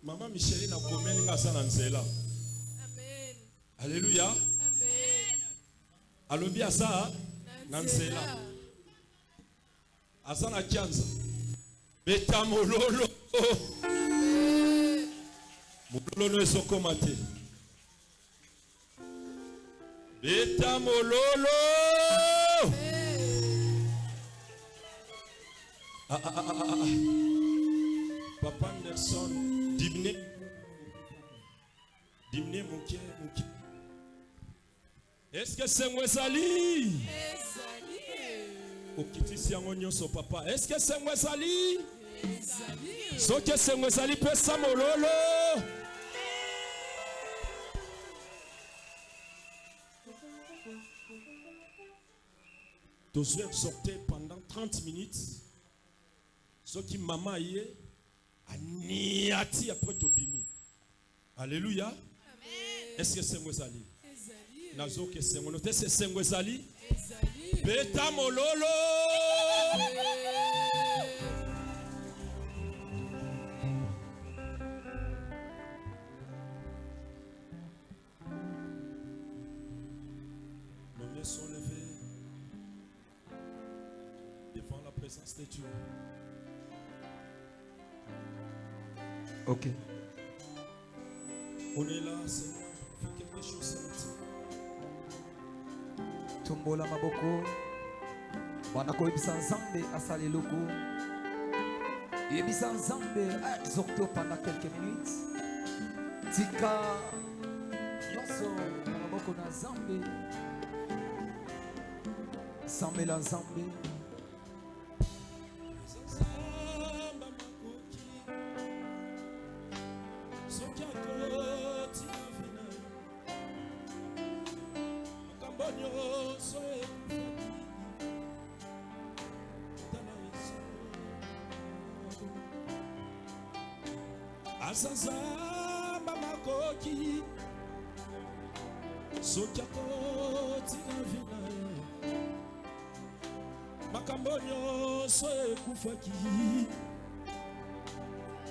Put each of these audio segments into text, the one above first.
Maman Micheline a commis une nzela. Amen. Alléluia. Amen. Alobi asa nzela. Asa na kianza. Beta mololo. Mololo esokoma te. Beta mololo. Papa Anderson, dimne mouké. Est-ce que c'est moi Sali? Okitisi yango nyonso papa. Est-ce que c'est moi Sali? So que c'est moi Sali peut sa mololo. Tu dois exhorter pendant 30 minutes. Ce qui maman y est, aniati après tobimi. Alléluia. Amen. Est-ce que c'est moi Sali? Nazo que c'est moi. Est-ce que c'est moi Sali? Beta mololo. Nos mains sont levées devant la présence de Dieu. Ok. On est là, Seigneur. Fais quelque chose ce matin. Tumbola maboko. Bana ko ibisa nzambe asali loko. Ibisa nzambe exhorté pendant quelques minutes. Tika yoso maboko na nzambe. Nzambe la nzambe. Azazamba makoki sokiako tina vina makambo nyonso ekufaki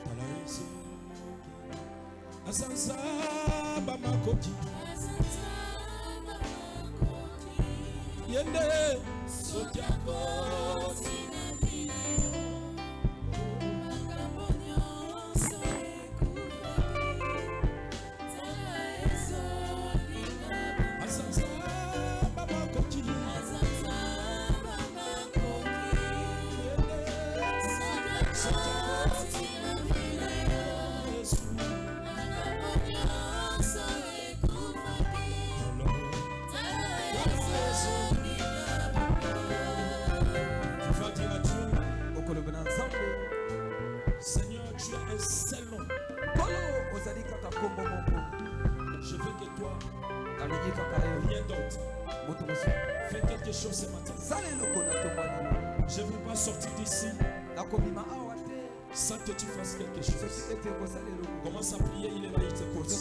tala yesu azazamba makoki yende sokiako tina Seigneur, tu es un seul nom. Je veux que toi, rien d'autre, fais quelque chose ce matin. Je ne veux pas sortir d'ici sans que tu fasses quelque chose. Commence à prier, il est là, il t'écoute.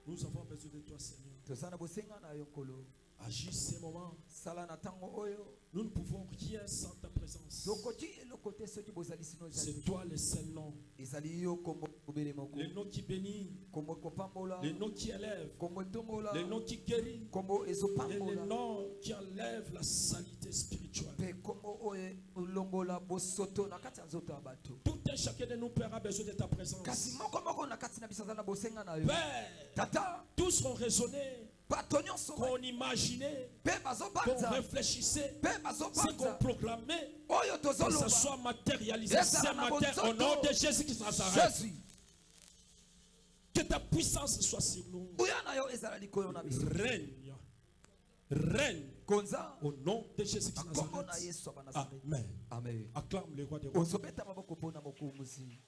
Nous avons besoin de toi, Seigneur. Agis ces moments. Nous ne pouvons rien sans ta présence. C'est toi le seul nom. Le nom qui bénit, le nom qui élève, le nom qui guérit, et le nom qui enlève la saleté spirituelle. Tout un chacun de nous, Père, a besoin de ta présence. Père, tous ont raisonné, qu'on imaginait, qu'on réfléchissait, c'est qu'on proclamait, que ça soit matérialisé ce matin au nom de Jésus-Christ de Nazareth. Que ta puissance soit sur nous. Règne règne konza au nom de Jésus-Christ de akombo na Nazareth. Yesu wa Nazareth. Amen. Amen. Acclame le roi des rois. Ozobeta maboko pona mokumuzi.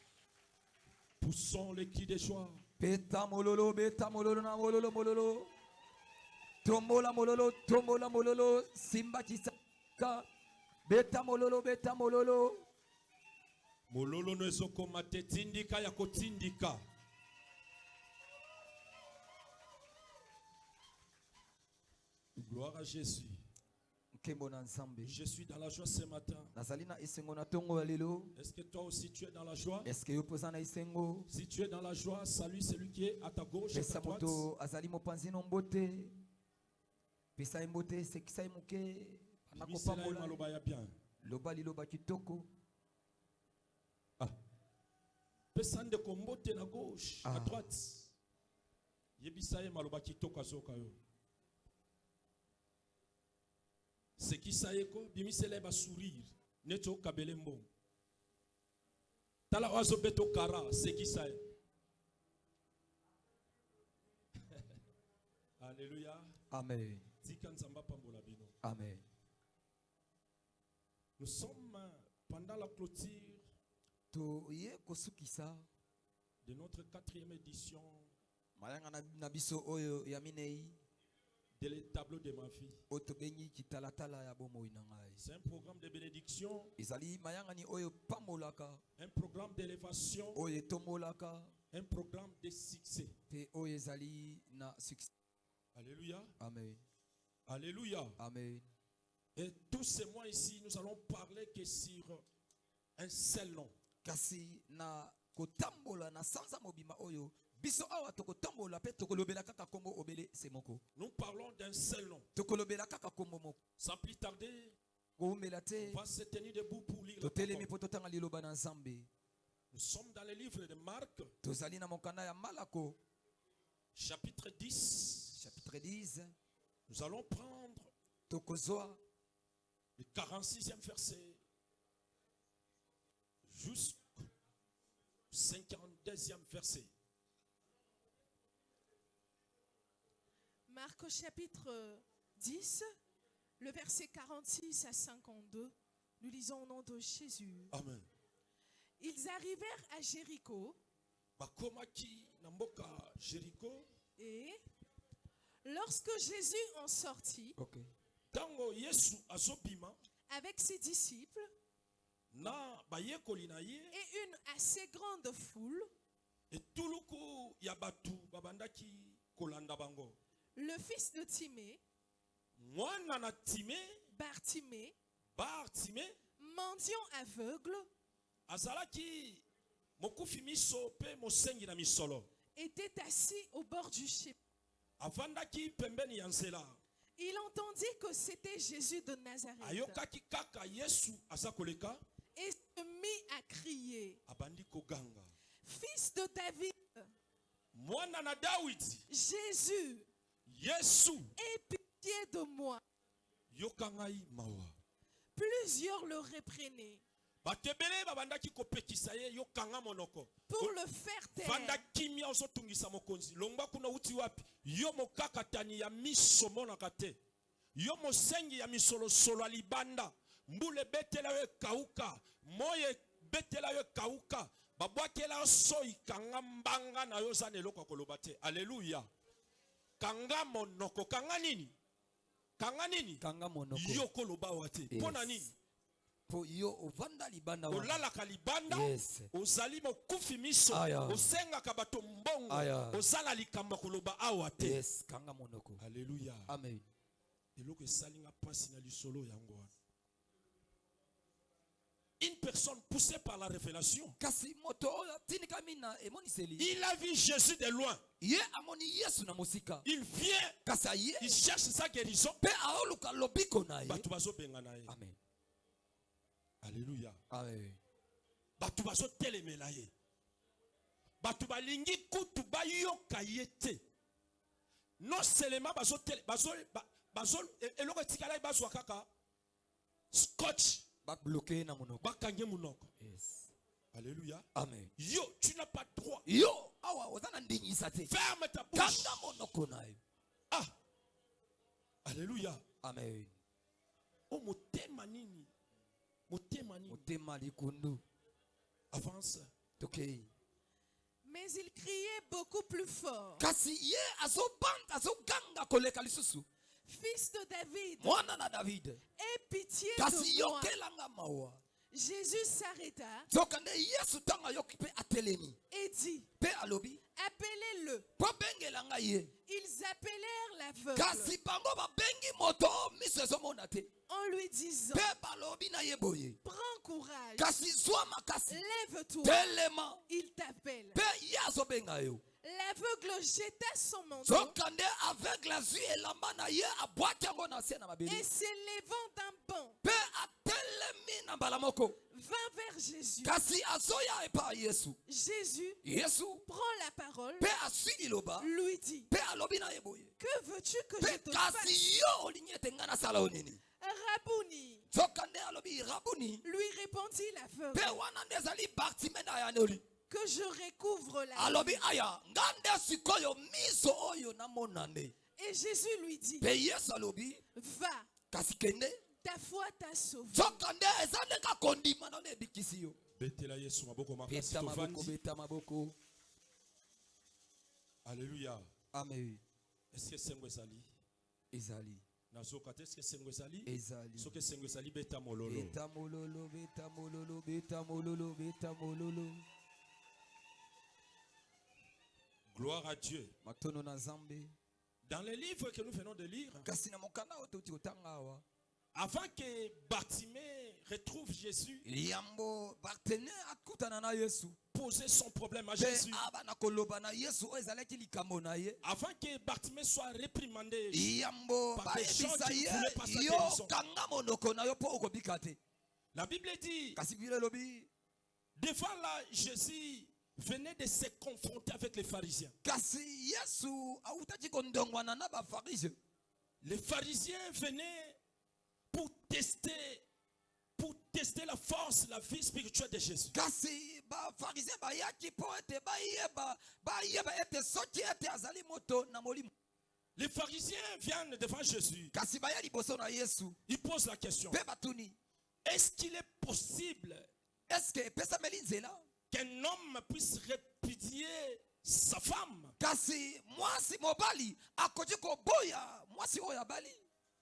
Poussons les cris de joie. Beta mololo na mololo mololo. Tombola mololo, simba chisaka. Beta mololo. Mololo no ezokoma te tindika ya kotindika. Gloire à Jésus. Je suis dans la joie ce matin. Est-ce que toi aussi tu es dans la joie? Si tu es dans la joie, salue celui qui est à ta gauche et à ta droite. Pesande kombote na gauche, à droite. Yebisaye maloba kitoko azoka yo. C'est qui ça est quoi? Bimisele ba sourire. Neto kabele mbon. Tala oazo beto kara. C'est qui ça est? Alléluia. Amen. Amen. Nous sommes pendant la clôture de notre 4e édition de les tableaux de ma vie. C'est un programme de bénédiction, un programme d'élévation, un programme de succès. Alléluia. Amen. Alléluia. Amen. Et tous ces mois ici, nous allons parler que sur un seul nom. Kasi na kotambola na sanza mobima oyo biso awa tokotambola pe tokolobela kaka kombo obele semoko. Nous parlons d'un seul nom. Tokolobela kaka kombo moko. Sans plus tarder, on va se tenir debout pour lire la parole. Nous sommes dans le livre de Marc, chapitre 10. Chapitre 10. Nous allons prendre le 46e verset jusqu'au 52e verset. Marc chapitre 10, le verset 46 à 52. Nous lisons au nom de Jésus. Amen. Ils arrivèrent à Jéricho. Et lorsque Jésus en sortit, avec ses disciples et une assez grande foule, le fils de Timée, Bartimée, mendiant aveugle, était assis au bord du chemin. Il entendit que c'était Jésus de Nazareth et se mit à crier: Fils de David, Jésus, aie pitié de moi. Plusieurs le reprenaient pour le faire taire. Alléluia. Kanga monoko, kanga nini? Kanga nini? Kanga monoko. Yoko loba wate. Pona nini? Po yo ovanda libanda wa. Olala kalibanda. Yes. Ozali mokufi miso. Osenga kabato mbongo. Ozala likamba koloba awate. Yes, kanga monoko. Alléluia. Amen. Eloko esalinga pasi na lisolo yango. Une personne poussée par la révélation. Il a vu Jésus de loin. Il vient. Il cherche sa guérison. Amen. Alléluia. Amen. Non seulement scotch. Yes. Alléluia. Amen. Yo, tu n'as pas droit. Yo, ferme ta bouche. Ah. Alléluia. Amen. Oh, motema nini. Motema nini. Motema likundu. Avance. Tokei. Mais il criait beaucoup plus fort. Kasi ye azobanda azoganga koleka lisusu. Fils de David, Mwana na David. aie pitié Kasi de moi. yokelanga mawa. Jésus s'arrêta Zokande Yesu tanga yoki pe atelemi. et dit, Pe alobi. appelez-le. Po bengelanga ye. Ils appelèrent l'aveugle Kasi bango ba bengi moto miso ezomona te. en lui disant, Pe balobi na ye boye. prends courage, Kasi zwa makasi. lève-toi, Telema. il t'appelle. Pe ye azobenga yo. L'aveugle jeta son manteau Zokande avec la zui elamba na ye abwaki yango na se na mabeli. et s'élevant d'un bond, Pe atelemi na mbala moko. vint vers Jésus. Kasi azoya epa Yesu. Jésus Yesu prend la parole, pe aswi liloba. lui dit, Pe alobi na ye boye. que veux-tu que je Pe te fasse? kasi yo olingi ete nga nasala yo nini. Rabouni, Zokande alobi rabuni. lui répondit Pe l'aveugle, wana nde ezali Bartime na ya noli. que je recouvre la Alobi vue. aya nga nde sikoyo miso oyo namona nde. Et Jésus lui dit, Pe Yesu alobi va, kasi kende. ta foi t'a sauvé. Zokande eza nde kakondima na ebikisi yo. Betela Yesu maboko makasi Beta maboko tovandi. beta maboko. Alléluia. Amen. Est-ce que sengo ezali? Ezali. Nazoka te, est-ce que sengo ezali? Ezali. Soki sengo ezali beta mololo. Beta mololo, beta mololo, beta mololo, beta mololo. Gloire à Dieu. Matono na Zambe. Dans les livres que nous venons de lire, Kasi na mokanda ototi otanga awa. avant que Bartimée retrouve Jésus, Yambo partenaire akutana na Yesu. poser son problème à Pe Jésus. aba na koloba na Yesu o ezalaki likambo na ye. Avant que Bartimée soit réprimandé, Yambo Par des gens bayebisa qui ye ne voulaient pas sa yo guérison. kanga monoko na yo po okobika te. la Bible dit, Kasi bile lobi. devant là, Jésus venait de se confronter avec les pharisiens. Kasi Yesu autaki kondongwana na ba farise. Les pharisiens venaient pour tester la force, la vie spirituelle de Jésus. Kasi ba farise bayaki po ete bayeba ete soki ete azali moto na molimo. Les pharisiens viennent devant Jésus. Kasi baya liboso na Yesu. Ils posent la question. Pe batuni. Est-ce qu'il est possible Est-ce que pesa melinzela? qu'un homme puisse répudier sa femme? Kasi mwasi mobali akoji koboya mwasi oyo abali.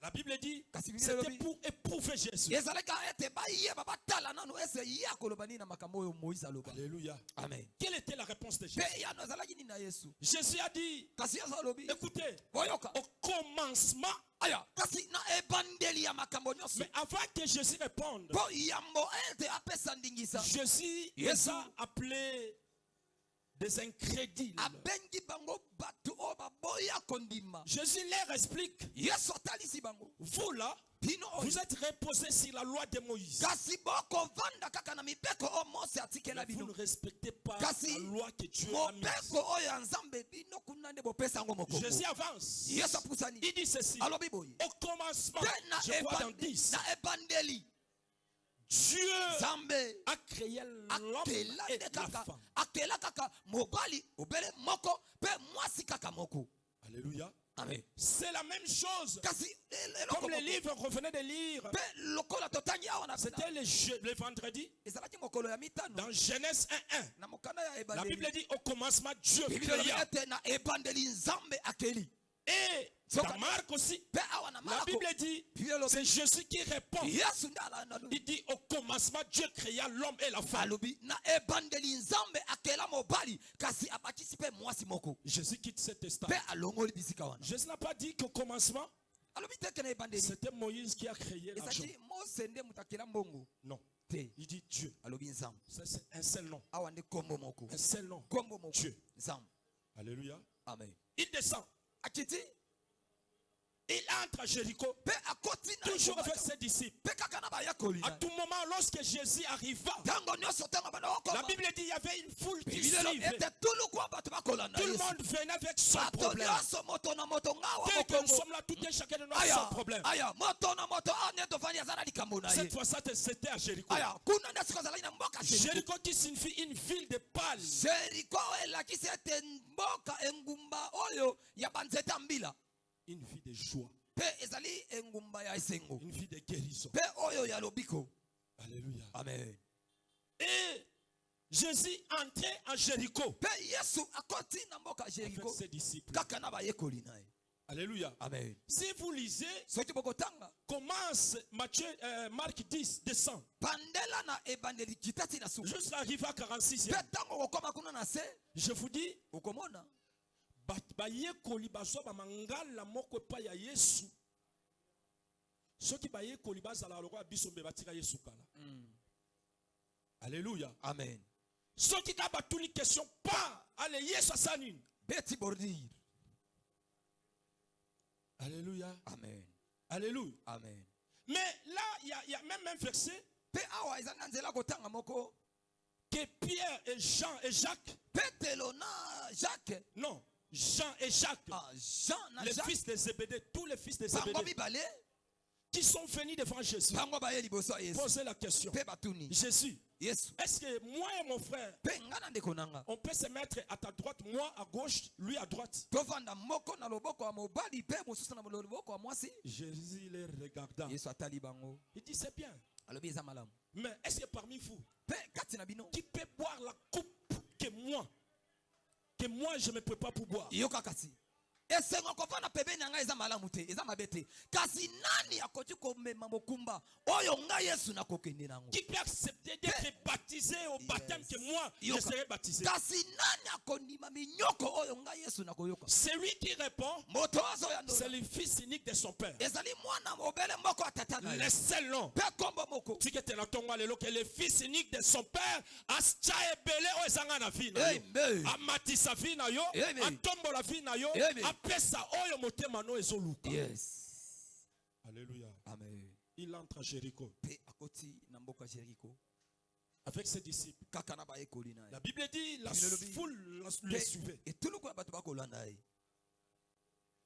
La Bible dit, Kasi Bible c'était lobi. pour éprouver Jésus. Ezaleka ete bayeba batala nanu ese ya kolobani na makambo oyo Moïse aloba. Alléluia. Amen. Quelle était la réponse de Jésus? Pe ya no ezalaki nini na Yesu? Jésus a dit, Kasi Yesu alobi. écoutez, Boyoka. au commencement, Aya, kasi na ebandeli ya makambo nyonso. mais avant que Jésus réponde, Po yambo ete apesa ndingisa. Jésus les Yesu. a appelés des incrédules. Abengi bango batu o baboya kondima. Jésus leur explique, Yesu atalisi bango. vous là, Pino oyo. vous êtes reposés sur la loi de Moïse. Kasi boko vanda kaka na mipeko o Mose atikela Vous bino. ne respectez pas Kasi la loi que Dieu a mise. mopeko oyo ya Nzambe bino kuna nde bopesa yango mokongo. Jésus avance. Yesu apusani. Il dit ceci. Alobi boye. Au commencement, Pe na je crois dans 10, na ebandeli. Dieu Nzambe a créé l'homme akela et nde la kaka femme. akela kaka mobali obele moko pe mwasi kaka moko. Alléluia. Amen. C'est la même chose. Kasi Comme les livres qu'on venait de lire, pe lokola totangi awa na c'était le vendredi, ezalaki mokolo ya mitano dans Genèse 1:1. na mokanda ya La ebandeli. Bible dit au commencement, Dieu Biblia créa. elobi ete na ebandeli Nzambe akeli. Et dans Marc aussi, Pe awa na la Marko. Bible dit, Biblia elobi c'est Jésus qui répond. Yesu nde alanda no. Il dit au commencement, Dieu créa l'homme et la femme. Alobi na ebandeli Nzambe akela mobali kasi abakisi pe mwasi moko. Jésus quitte cet instant. Pe alongoli bisika wana. Jésus n'a pas dit qu'au commencement, Alobi teke na ebandeli. c'était Moïse qui a créé l'argent. Ezaki Mose nde mutakela mbongo. Non. Te. Il dit Dieu. Alobi Nzambe. Ça, c'est un seul nom. Awa nde kombo moko. Un seul nom. Kombo moko. Dieu. Nzambe. Alléluia. Amen. Il descend. Akiti Il entre à Jéricho. pe akoti na Toujours avec ses disciples. pe kaka na bayakoli. À tout moment, lorsque Jésus arriva, Tango nyonso tango bana la okoma. Bible dit qu'il y avait une foule qui Biblia elobi suivait. ete tulu kwa bato bakolanda Tout le Yesu. monde venait avec son Bato problème. nyonso moto na moto ngawa Dès que nous mokongo. sommes là, tout un chacun de nous a Aya, son problème. aya, moto na moto ane tofani azana likambo na ye. Cette fois, c'était à Jéricho. Aya, kuna nde siko zalaki na mboka Jericho. Jéricho qui signifie une ville de palmes. Jericho elakisi ete mboka engumba oyo ya banzete mbila. Une vie de joie. Pe ezali engumba ya esengo. Une vie de guérison. Pe oyo ya lobiko. Alléluia. Amen. Et Jésus entrait en Jéricho Pe Yesu akoti na mboka avec Jericho. ses disciples. Kaka na bayekoli na ye. Alléluia. Amen. Si vous lisez, Soki bokotanga commence Marc 10, descend. pandela na ebandeli kitati na suku. Juste arrivé à 46e. Pe tango kokoma kuna na se. Je vous dis, Okomona. bayekoli bazwa bamangala moko epai ya Yesu. Soki bayekoli bazala lokola biso mbe batika Yesu kala. Alléluia. Amen. Soki ka batuli question pas, allez Yesu asani. Beti bordir. Alléluia. Amen. Alléluia. Amen. Mais là, il y a même un verset Pe awa ezanga nzela kotanga moko. que Pierre et Jean et Jacques, Petelo na Jacques. non, Jean et Jacques, Ah, Jean na les Jacques. fils de Zébédée, tous les fils de Bango Zébédée, mibale. qui sont venus devant Jésus, Bango baye liboso ya Yesu. poser la question. Pe batuni. Jésus, Yesu. est-ce que moi et mon frère, Pe ngana ndeko nanga. on peut se mettre à ta droite, moi à gauche, lui à droite? Tovanda moko na loboko wa mobali pe mosusu na loboko wa mwasi. Jésus les regardant, Yesu atali bango. il dit c'est bien, Alobi eza malamu. mais est-ce que parmi vous, Pe kati na bino. qui peut boire la coupe que moi je me prépare pour boire? Yoka kasi. Esengo kovana pembeni na ngai eza malamu te, eza mabe te. Kasi nani akoti komema mokumba oyo ngai Yesu nakokende nango? Qui peut accepter d'être baptisé au baptême que moi je Yoka. serai baptisé? Kasi nani akondima minyoko oyo ngai Yesu nakoyoka? Celui qui répond, Moto azo ya c'est ndola. le fils unique de son père. Ezali mwana mobele moko atata na Le ye. seul nom. Pe kombo moko. Si que tu n'entends lelo que le fils unique de son père a ebele o ezanga na vie na yo. Amen. Amatisa vie na yo, Amen. atombola vie na yo, Amen. apesa oyo motema no ezoluka. Yes. Alléluia. Amen. Il entre à Jéricho Pe akoti na mboka Jericho. avec ses disciples. Kaka na bayekoli na ye. La Bible dit la Il le dit. foule le suivait. Etuluku ya bato bakolanda ye.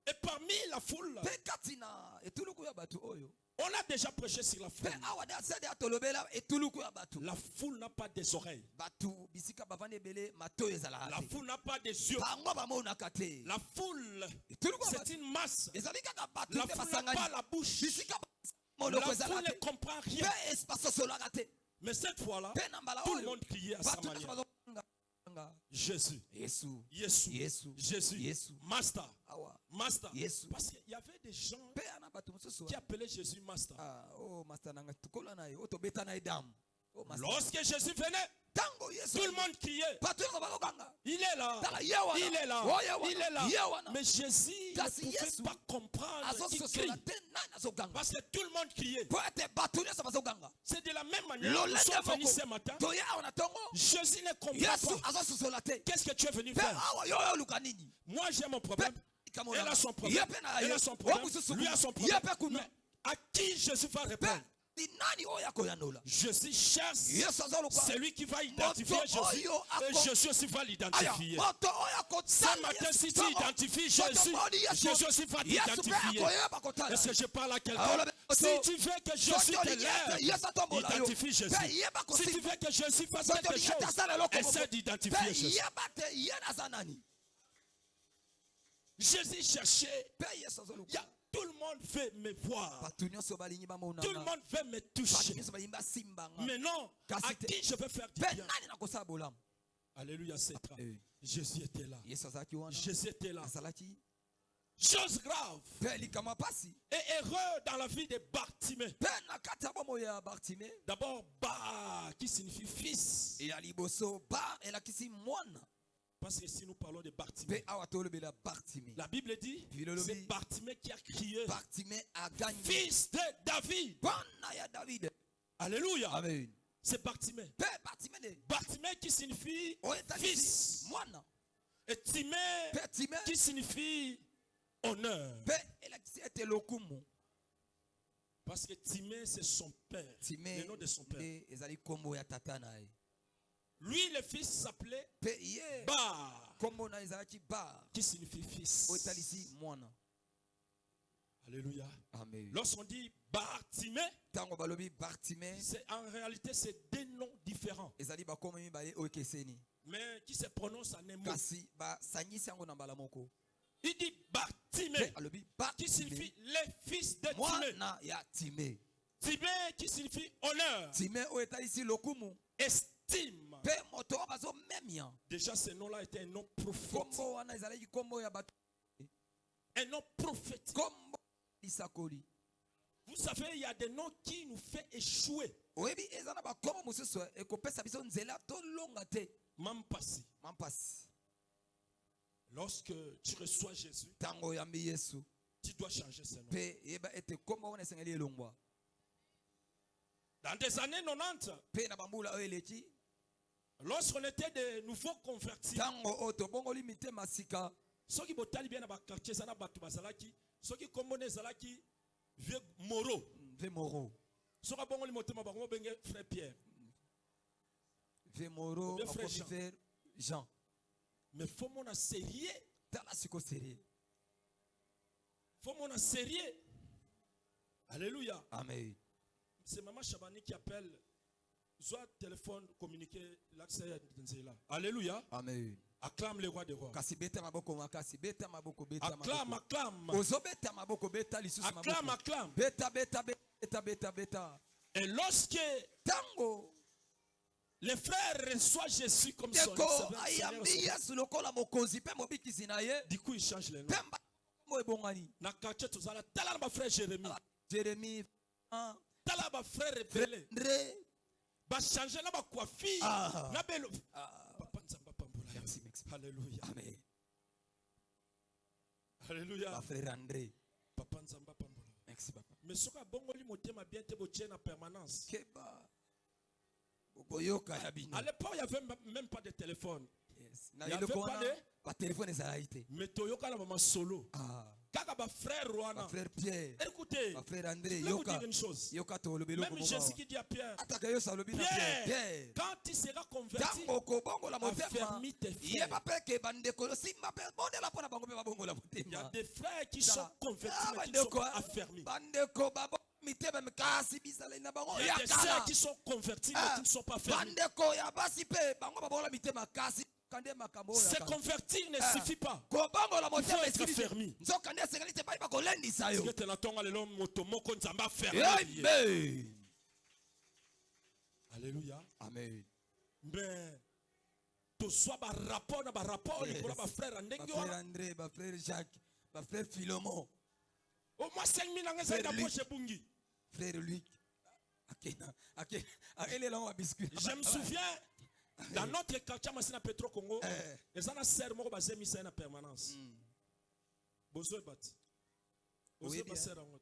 Et parmi la foule, Pe kati na etuluku ya bato oyo. on a déjà prêché sur la Pe foule. awa da sede atolobela etuluku ya bato. La foule n'a pas des oreilles. Bato bisika bavandi ebele mato ezala La te. foule n'a pas des yeux. Bango bamonaka te. La foule, Etuluku ya c'est bato. une masse. Ezali kaka bato La te foule n'a pas basangani. la bouche. Bisika La monoko foule ezala ne te. comprend rien. Pe espasosolaka te. Mais cette fois-là, Pe na mbala tout le oyo. monde criait à sa Bato manière. bazonga. Jésus, Yesu. Jésus, Yesu. Jésus, Yesu. Master, Awa. Master. Yesu. Parce qu'il y avait des gens Pe ana bato mosusu. qui appelaient Jésus Master. Ah, oh master nanga tukola na ye. O tobeta na ye damu. Oh master. Lorsque Jésus venait, Tango Yesu. tout le monde criait. Bato yoka bakoganga. Il est là. Tala yewana. Il est là. Oh, yewana. Il est là. Yewana. Mais Jésus ne Kasi pouvait Yesu. pas comprendre qu'il crie. Azososola te nani azoganga. Parce que tout le monde criait. Po ete bato nyonso bazoganga. C'est de la même manière. Lolenge Nous sommes venus moko. ce matin. Toye awa na tongo. Jésus ne comprend Yesu pas. azososola te. Qu'est-ce que tu es venu Pe faire? awa yo oluka nini? Moi, j'ai mon problème. Kamona. Elle a son problème. Yepe na Elle yo. a son problème. O mususu Lui a son kuna. problème. Yepe kuna. Mais à qui Jésus va Pe répondre? di nani oyo akoyanola? Jésus cherche Yesu azoluka. celui qui va identifier Moto Jésus. oyo Et ako- Jésus aussi va Aya, l'identifier. moto oyo akotala Ce matin, Yesu si tu tongo. identifies Moto Jésus, moni Yesu. Jésus aussi va Yesu pe t'identifier. akoyeba kotala. Est-ce que je parle à Ah, quelqu'un? voilà, Si moto. tu veux que Jésus Soki te olingi lève, ete Yesu atombola yo. identifie Jésus. Pe yeba Si tu kosimba. veux que Jésus fasse Soki quelque olingi ete chose, asala eloko essaie moko. d'identifier Pe Jésus. yeba te ye naza nani. Jésus cherchait. Pe Yesu azoluka. Il y a- Tout le monde veut me voir. Bato nyonso balingi bamonanga. Tout le monde veut me Bato toucher. nyonso balingi basimbanga. Mais non, Kasi à te. qui je veux faire du Pe bien? nani nakosala bolamu? Alléluia, c'est ça. Eh. Jésus était là. Yesu azalaki wana. Jésus était là. Azalaki. Chose grave Pe likama pasi. et heureux dans la vie de Bartimée. Pe na kati ya bomoi ya Bartime. D'abord, Bar, qui signifie fils. Ya liboso ba elakisi mwana. Parce que si nous parlons de Bartimée, Pe awa tolobela Bartime. la Bible dit, Puis le lobby. c'est Bartimée qui a crié, Bartime a gagné. fils de David. Bwana ya David. Alléluia. Amen. C'est Bartimée. Pe Bartime de. Bartimée qui signifie Oyetakisi fils. mwana. Et Timée Pe Time. qui signifie honneur. Pe elakisi ete lokumu. Parce que Timée, c'est son père. Time Le nom de son père. nde ezali kombo ya tata na ye. Lui, le fils s'appelait Pe ye Bar, kombo na ezalaki Bar. qui signifie fils. Oyetalisi mwana. Alléluia. Amen. Lorsqu'on dit Bartimée, Tango balobi Bartime. en réalité, c'est deux noms différents, Ezali bakombo mibale oyo ekeseni. mais qui se prononcent en un mot. Kasi basangisi yango na mbala moko. Il dit Bartimée, Mpe alobi qui Bartimée, signifie les fils de Timée. mwana ya Timée. Timée qui signifie honneur, Timée oyo etalisi lokumu. estime. Mpe moto oyo bazomemia. Déjà, ce nom-là était un nom prophétique. Kombo wana ezalaki kombo ya bato. Un nom prophétique. Kombo lisakoli. Vous savez, il y a des noms qui nous fait échouer. Oyebi eza na bakombo mosusu ekopesa biso nzela tolonga te. Mampasi. Mampasi. Lorsque tu reçois Jésus, Tango oyambi Yesu. tu dois changer ce nom. Mpe yeba ete kombo wana esengeli elongwa. Dans des années 90, Mpe na bambula oyo eleki. lorsqu'on était des nouveaux convertis, Tango oyo tobongoli mitema sika. ceux qui botali bien dans quartier sana batu bazalaki, ceux qui kombone zalaki vieux Moro, Ve moro. ceux qui bongoli motema bango benge frère Pierre. Ve moro. Ve frère Akomi Jean. ver Jean. Mais faut mon sérieux, Tala siko sérieux. faut mon sérieux. Alléluia. Amen. C'est Maman Chabani qui appelle. Soit téléphone, communiquer, l'accès à Nzela. Alléluia. Amen. Acclame le roi des rois. Kasi beta maboko makasi beta maboko beta Acclame, maboko. acclame. Ozo beta maboko beta lisusu Acclame, maboko. acclame. Beta beta beta beta beta. Et lorsque Tango les frères reçoivent Jésus comme son deko Seigneur, ayambi Yesu lokola mokonzi pe mobikisi na ye. du coup il change les noms. Pemba mo ebongani. Na quartier tozala tala ba frère Jérémie, Jérémie tala ba frère rebelle, André. ba changer na ba coiffure, Ah. na belo. Ah. Papa nzamba pambola. Merci, merci. Alléluia. Amen. Alléluia. Ma frère André. Papa nzamba pambola. Merci papa. Mais soka bongoli motema bien te botie na permanence. Keba. Boyoka ya bino. À l'époque, il n'y avait même pas de téléphone. Yes. Il Na y avait iloko pas wana de- ba téléphone ezalaki te. Mais toyoka na maman solo. Ah. Kaka ba frère Ma Rwana. frère Pierre. Écoutez, Ma frère André. je vais vous Yoka. dire une chose. Yoka to lobi loko Même mo Jésus bawa. qui dit à Pierre, Ataka yo salobi na Pierre. Pierre, Pierre. quand tu seras converti, Tango kobongola motema. affermis tes Ye frères. ba peke bandeko simba pe bondela pona bango pe babongola Il y a motema. des frères qui Ça sont va. convertis, Ah, mais qui ne sont bandeko, pas affermis. bandeko babo mitema mikasi bisala na bango Il y a des yakala. sœurs qui sont convertis, mais Ah, qui ne sont pas affermis. bandeko ya basi pe bango babola mitema kasi kande makambo ya Se kala. convertir ne Ah. suffit pas. Kobongola Il faut motema être affermi. nzoka nde sengali te bai bakolendisa yo. Parce que tu as tonga lelo moto moko nzamba affermi. Amen. Alléluia. Amen. Mais to soit ba rapport na ba rapport Yes. pour ba frère Ba ndenge frère wana. André, ba frère Jacques, ba frère Philemon, Au moins 5 000 ans ça Frère na Luc. poche bungi. frère Luc. Akele la biscuit. Je me souviens dans notre quartier Masina Petro Congo, Eh. les ana sœur moko bazemi ça na permanence. Bozo bat. Oui, Bozo bien. ba sœur ango.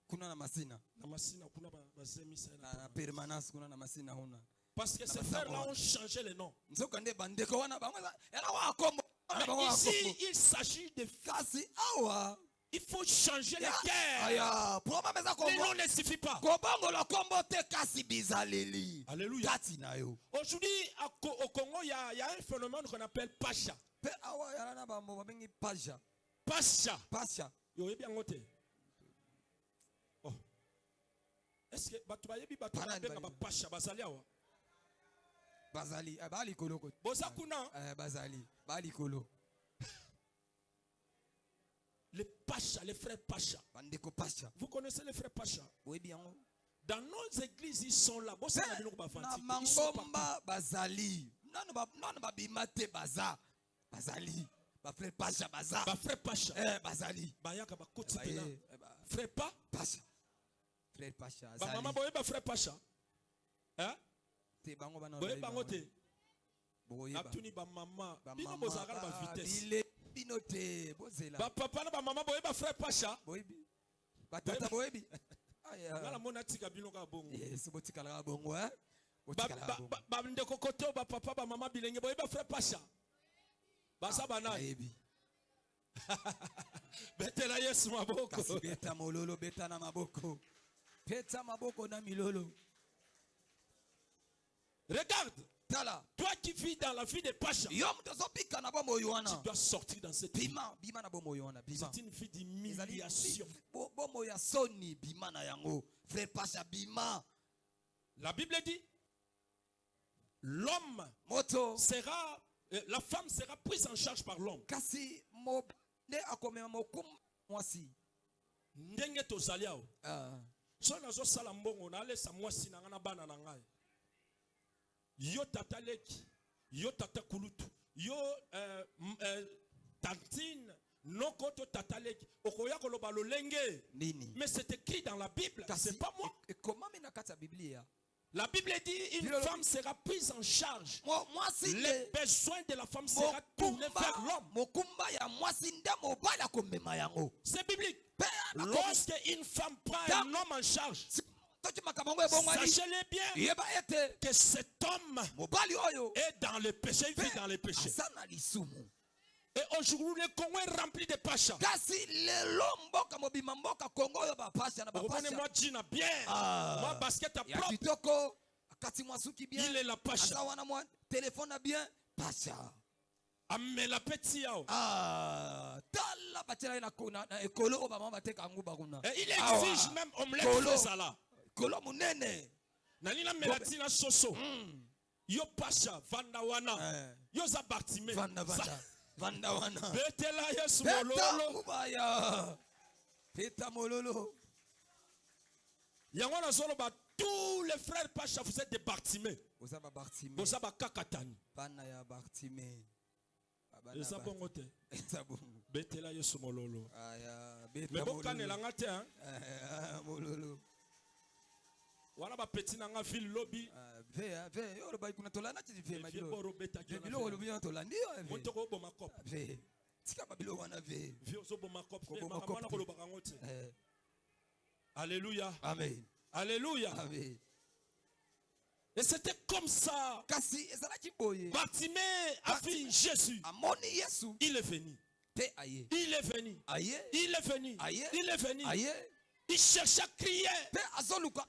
Kuna na masina. Na masina kuna bazemi ça na. Na permanence kuna na masina huna. Parce que ces Na frères là basabo. ont changé les noms. Nzoka nde bandeko wana bango ela wa kombo. Wana bango Mais wa ici, kombo. il s'agit de Kasi awa. il faut changer les cœurs. Aya, proma meza Les kombo. noms ne suffit pas. Kobongo la kombo te kasi bizaleli. Alléluia. Kati na yo. Aujourd'hui, au Congo, il y a un phénomène qu'on appelle Pacha. Pe awa yala na bambo babengi pasha. Pacha. Pasha. Yo yebi angote. Oh. Est-ce que batu bayebi batu Pana babenga bali. ba Pacha bazali awa? Bazali, bali koloko. Boza kuna Bazali, bali kolo. les Pacha, les frères Pacha. Bandeko pasha. Vous connaissez les frères Pacha? Oui bien. Dans nos églises, ils sont là. Bossa na bino ko Na bafanti. Ils sont partout. mangomba bazali. Nanu ba bimate baza. Bazali. Ba frère pasha baza. Ba frère Pacha. Bazali. Bayaka ba koti Ba pena. ye, Frère Pa. pasha. Frère pasha Ba azali. maman boye ba frère Pacha. Hein? Te bango bana. Boye bango te. Boye ba. Natuni ba maman. Ba Bino mama, bozaka na ba vitesse. bile binote bozela. Ba papa na ba maman boye ba frère Pacha. Boyebi. Ba tata boyebi. Ngala Aya. mona tika bino ka bongo. Yes, botikala bongo hein. Ba Botikala bongo. ba ndeko kote ba papa ba maman bilenge boye ba frère Pacha. Basa banani. Ayebi. Betela Yesu maboko. Kasi beta mololo beta na maboko. Beta maboko na milolo. Regarde, Tala. toi qui vis dans la vie de Pacha, Yo mto zopika na bomo tu yoana. dois sortir dans cette vie. Bima na bomo yoana. Bima. C'est une vie Ezali d'humiliation. bomo ya soni bima na yango. Frère Pasha bima. La Bible dit, l'homme Moto. sera, la femme sera prise en charge par l'homme. Kasi mo nde akomema mokumba mwasi. Ndenge tozali awo. Ah. So nazo sala mbongo na alesa mwasi na ngana bana na ngai. Yo tata leki, yo tata kulutu, yo tantine, noko to tata leki. Okoya koloba lolenge. Nini? Mais c'est écrit dans la Bible, c'est pas moi. Et comment menakata Biblia? La Bible dit une femme sera prise en charge. Mwasi Les besoins de la femme seront tournés vers l'homme. Mokumba ya mwasi nde mobala komema yango. C'est biblique. Lorsque une femme prend un homme en charge, sachez-le bien que cet homme est dans le péché, il vit dans le péché. Et aujourd'hui, le Congo est rempli de pachas. Reconnaissez-moi, Gina, bien. Moi, basket à propre. Il est la pacha. Mais la petite et il exige même omelette sala. Nalina melatina soso. Yo pasha vanda wana. Yo za Bartimée. Vanda wana. Betela Yesu mololo. Yango na zolo ba tous les frères pasha vous êtes des Bartimée. Vous êtes kakatani. Bana ya Bartimée. Eza bongo te. Betela Yesu mololo. Mais bokanela nga te hein. Mololo. Wana ba petit na nga ville lobby. Ve yo ba kuna tolana ti ve ma bilo. Bilo lo bien tolandi yo. Monto ko boma kop. Ve. Tika ba bilo wana ve. Ve zo boma kop. Mama na ko lo ba ngote. Alléluia. Amen. Alléluia. Amen. Et c'était comme ça. Bartimée a vu Jésus. Il est venu. Il est venu. Il est venu. Il est venu. Il cherchait à crier.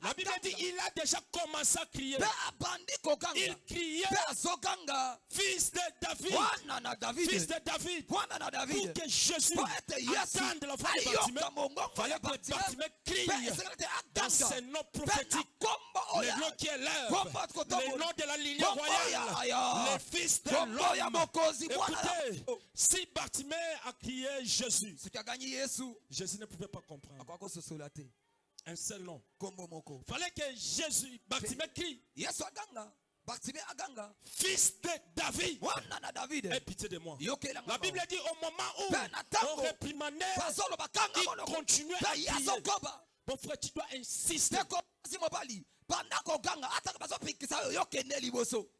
La Bible dit il a déjà commencé à crier. Il criait. Fils de David. Fils de David. Pour que Jésus attende la voix de Bartimée, il fallait que Bartimée crie dans ses noms prophétiques. Le nom qui est l'œuvre. Le nom de la lignée royale. Le fils de l'homme. Écoutez, si Bartimée a crié Jésus, Jésus ne pouvait pas comprendre. Un seul nom. Il fallait que Jésus, Bartimée crie. Fils de David. Aie pitié de moi. La Bible dit au moment où on réprimandait, il continuait à crier. Mon frère, tu dois insister.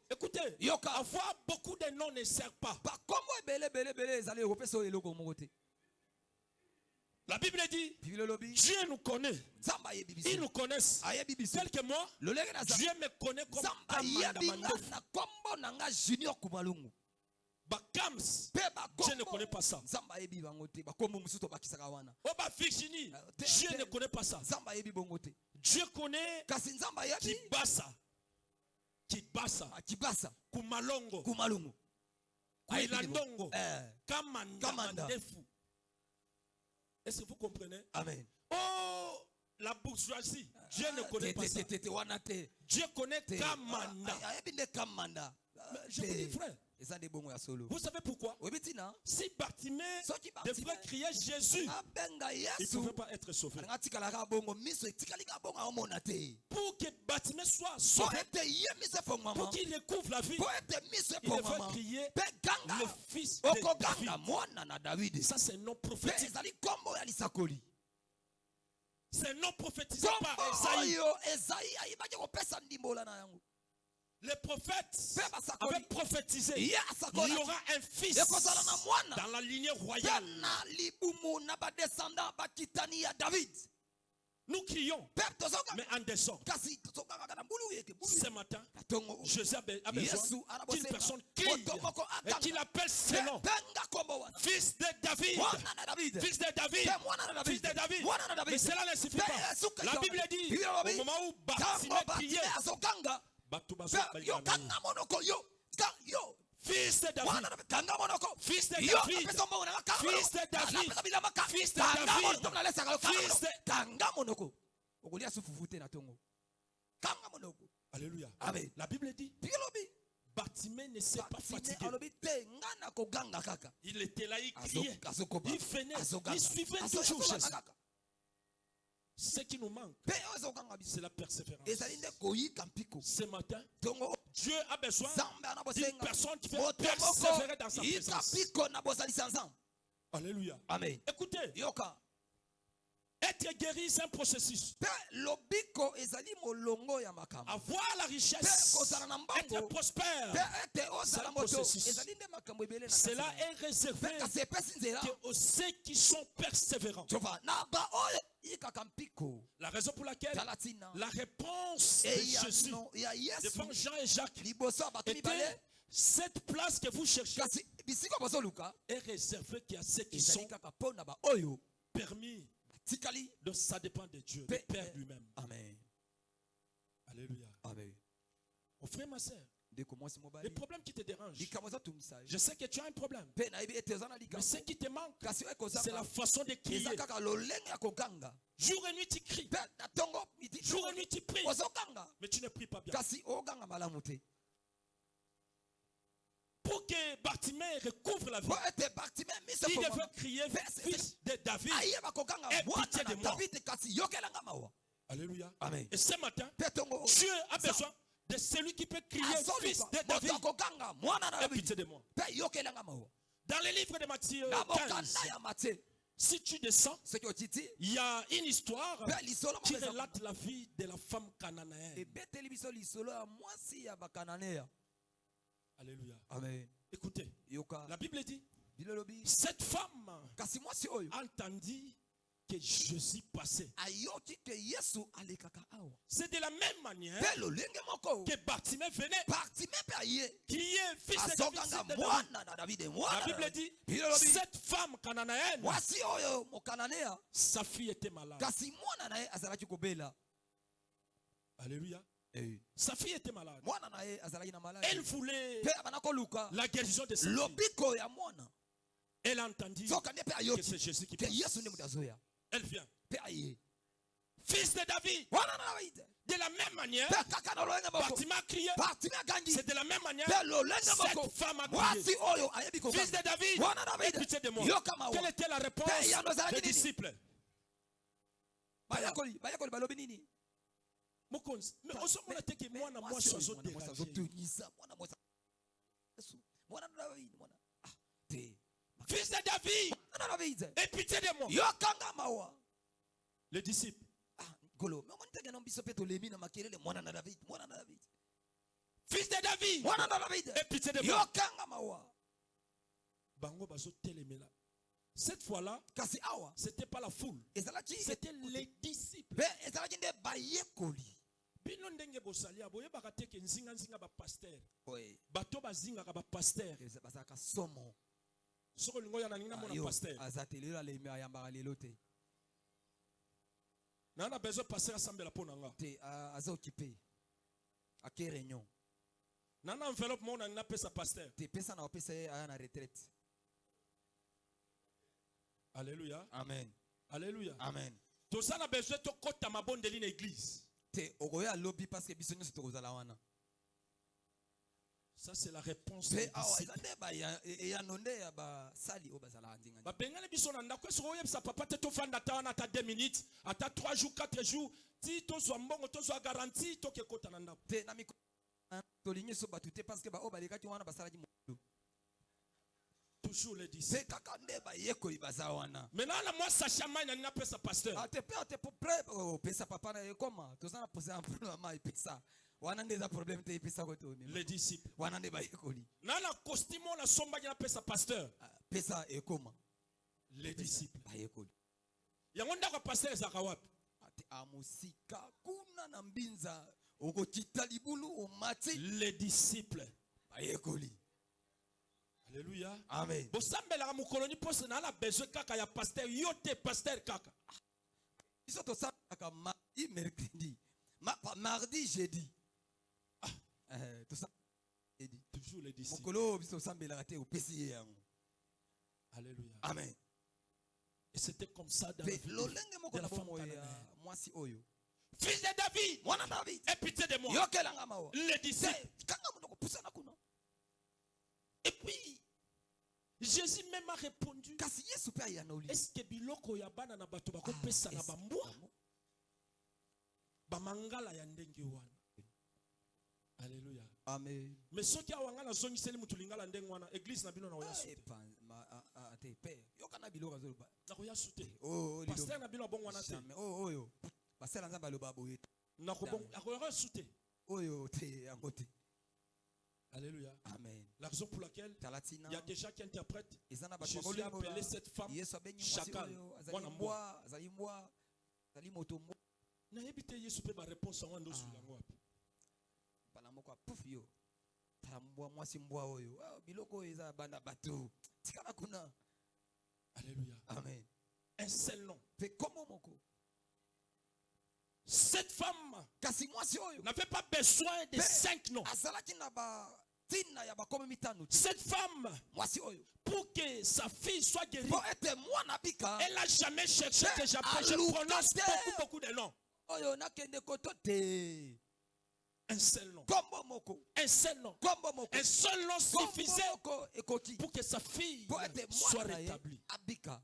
Écoutez, avoir beaucoup de noms ne sert pas. La Bible dit, Dieu nous connaît. Il nous connaît. Tel que moi, Dieu me connaît comme Bakams, Dieu ne connaît pas ça. Oba Virginie, Dieu ne connaît pas ça. Dieu connaît Kibasa, Kumalongo, Kuilandongo, Kamanda. Est-ce que vous comprenez? Amen. Oh, la bourgeoisie, Dieu ne connaît pas ça. Dieu connaît Kamanda. Je vous dis, frère. Vous savez pourquoi? Si Bartimée, des frères criaient Jésus, il ne pouvait pas être sauvé. Pour que Bartimée soit sauvé, pour qu'il découvre la vie, il devait crier le fils de David. Ça, c'est un nom prophétique. C'est un nom prophétisé par Esaïe. Les prophètes avaient prophétisé. Il y aura un fils dans la lignée royale. Nous crions, mais en dessous. Ce matin, Jésus a besoin qu'une personne crie et qu'il appelle ce nom. Fils de David. Fils de David. Fils de David. Mais cela ne suffit pas. La Bible dit, au moment où Bartimée criait, Fils de David. Fils de David. Fils de David. Fils de David. Alléluia. La Bible dit, Bartimée ne s'est pas fatigué. Il était là, il criait, il venait, il suivait toujours Jésus. Ce qui nous manque, c'est la persévérance. Ce matin, Dieu a besoin d'une personne qui fait persévérer dans sa présence. Alléluia. Amen. Écoutez, être guéri, c'est un processus. Avoir la richesse, être prospère, c'est un processus. Cela est réservé aux ceux qui sont persévérants. La raison pour laquelle la réponse de Jésus devant Jean et Jacques était: cette place que vous cherchez est réservée à ceux qui sont permis. Donc ça dépend de Dieu, du Père lui-même. Amen. Alléluia. Amen. Mon frère, ma soeur, les problèmes qui te dérangent, je sais que tu as un problème. Mais ce qui te manque, c'est la façon de crier. Jour et nuit tu cries. Jour et nuit tu pries. Mais tu ne pries pas bien. Pour que Bartimée recouvre la vie, il devait crier: fils de David, aie pitié de moi. Alléluia. Amen. Et ce matin, Dieu a besoin de celui qui peut crier: fils de David, aie pitié de moi. Dans le livre de Matthieu 15, si tu descends, il y a une histoire qui relate la vie de la femme cananéenne. Alléluia. Amen. Écoutez, la Bible dit, cette femme entendit que Jésus passait. C'est de la même manière que Bartimée venait crier: fils de David. La Bible dit, cette femme cananéenne, sa fille était malade. Alléluia. Sa fille était malade. Elle voulait la guérison de sa fille. Elle a entendu que c'est Jésus qui passe. Elle vient: fils de David. De la même manière, Bartimée a crié. C'est de la même manière, cette femme a crié: fils de David, aie pitié de moi. Quelle était la réponse des disciples? Mais on se dit que moi, moi, je suis fils de David, aie pitié de moi. Les disciples: fils de David, aie pitié de moi. Bango bazo telemela. Cette fois-là, c'était pas la foule, c'était les disciples. Bino ndenge bosalia boye bakate ke nzinga ba pasteur. Bato bazinga ka ba pasteur. Soko lingo ya nangina mona pasteur. Na besoin passer assemblée la ponanga. Nana enveloppe mona na pesa pasteur. Alléluia. Amen. Alléluia. Amen. Tout ça na besoin to kota mabonde li na église. Ça c'est la réponse des disciples. Bapengane biso na ndako so oyebisa papa te to fanda ta wana ta 2 minutes, ata 3 jours 4 jours, ti to zo mbongo to zo garantie to ke kota na ndako. Toujours les disciples. Maintenant la moi Sacha Mai na pesa pasteur. Les disciples. Nana costume na somba na pesa pasteur. Les disciples. Yango ndako pasteur za kawapi? Les disciples. Alléluia. Amen. Bosambela mukoloni pose na la besoin kaka ya pasteur yote pasteur kaka. Biso to saka mardi mercredi. Mardi jeudi. To ça toujours les disciples. Mukolo biso sambela raté au PCE yango. Alléluia. Amen. Et c'était comme ça dans la vie de la femme cananéenne. Moi si oyo. Fils de David, Mwana David, aie pitié de moi. yokelanga mawa. Les disciples. puis, Jésus même a répondu. kasi Yesu pe ayanoli. Est-ce que biloko ya bana na bato bakopesa na bambwa? Bamangala ya ndenge wana. Alléluia. Amen. Mais ceux qui ont la zone seli mutulingala ndenge wana, église na bino na oya sute. Te pe. Yokana biloko azoloba. Na oya sute. Oh, pasteur na bino bon wana te. Oh, yo. Pasteur nzamba loba boye. Na ko bon, akoya sute. Oyo te yangote. Alléluia. Amen. La raison pour laquelle Talatina. il y a des gens qui interprètent. Jésus a appelé cette femme chacal. Azali mbwa, azali mbwa, azali moto mbwa. Na yebite Yesu pe ba réponse en ndo sur yango api. Bana moko puf yo. Tala mbwa mwasi mbwa oyo. Biloko eza bana bato. Tikala kuna. Alléluia. Amen. Un seul nom. Fait comment moko? Cette femme kasi mwasi oyo n'avait pas besoin de 5 noms. azalaki na ba tina ya bakome mitano. Cette femme, mwasi oyo pour que sa fille soit guérie, po ete mwana bika elle n'a jamais cherché que je prononce beaucoup de noms. oyo nakende koto te. Un seul nom. Kombo moko. Un seul nom. Kombo moko. Un seul nom suffisait ekoti pour que sa fille po ete soit mwana rétablie. abika.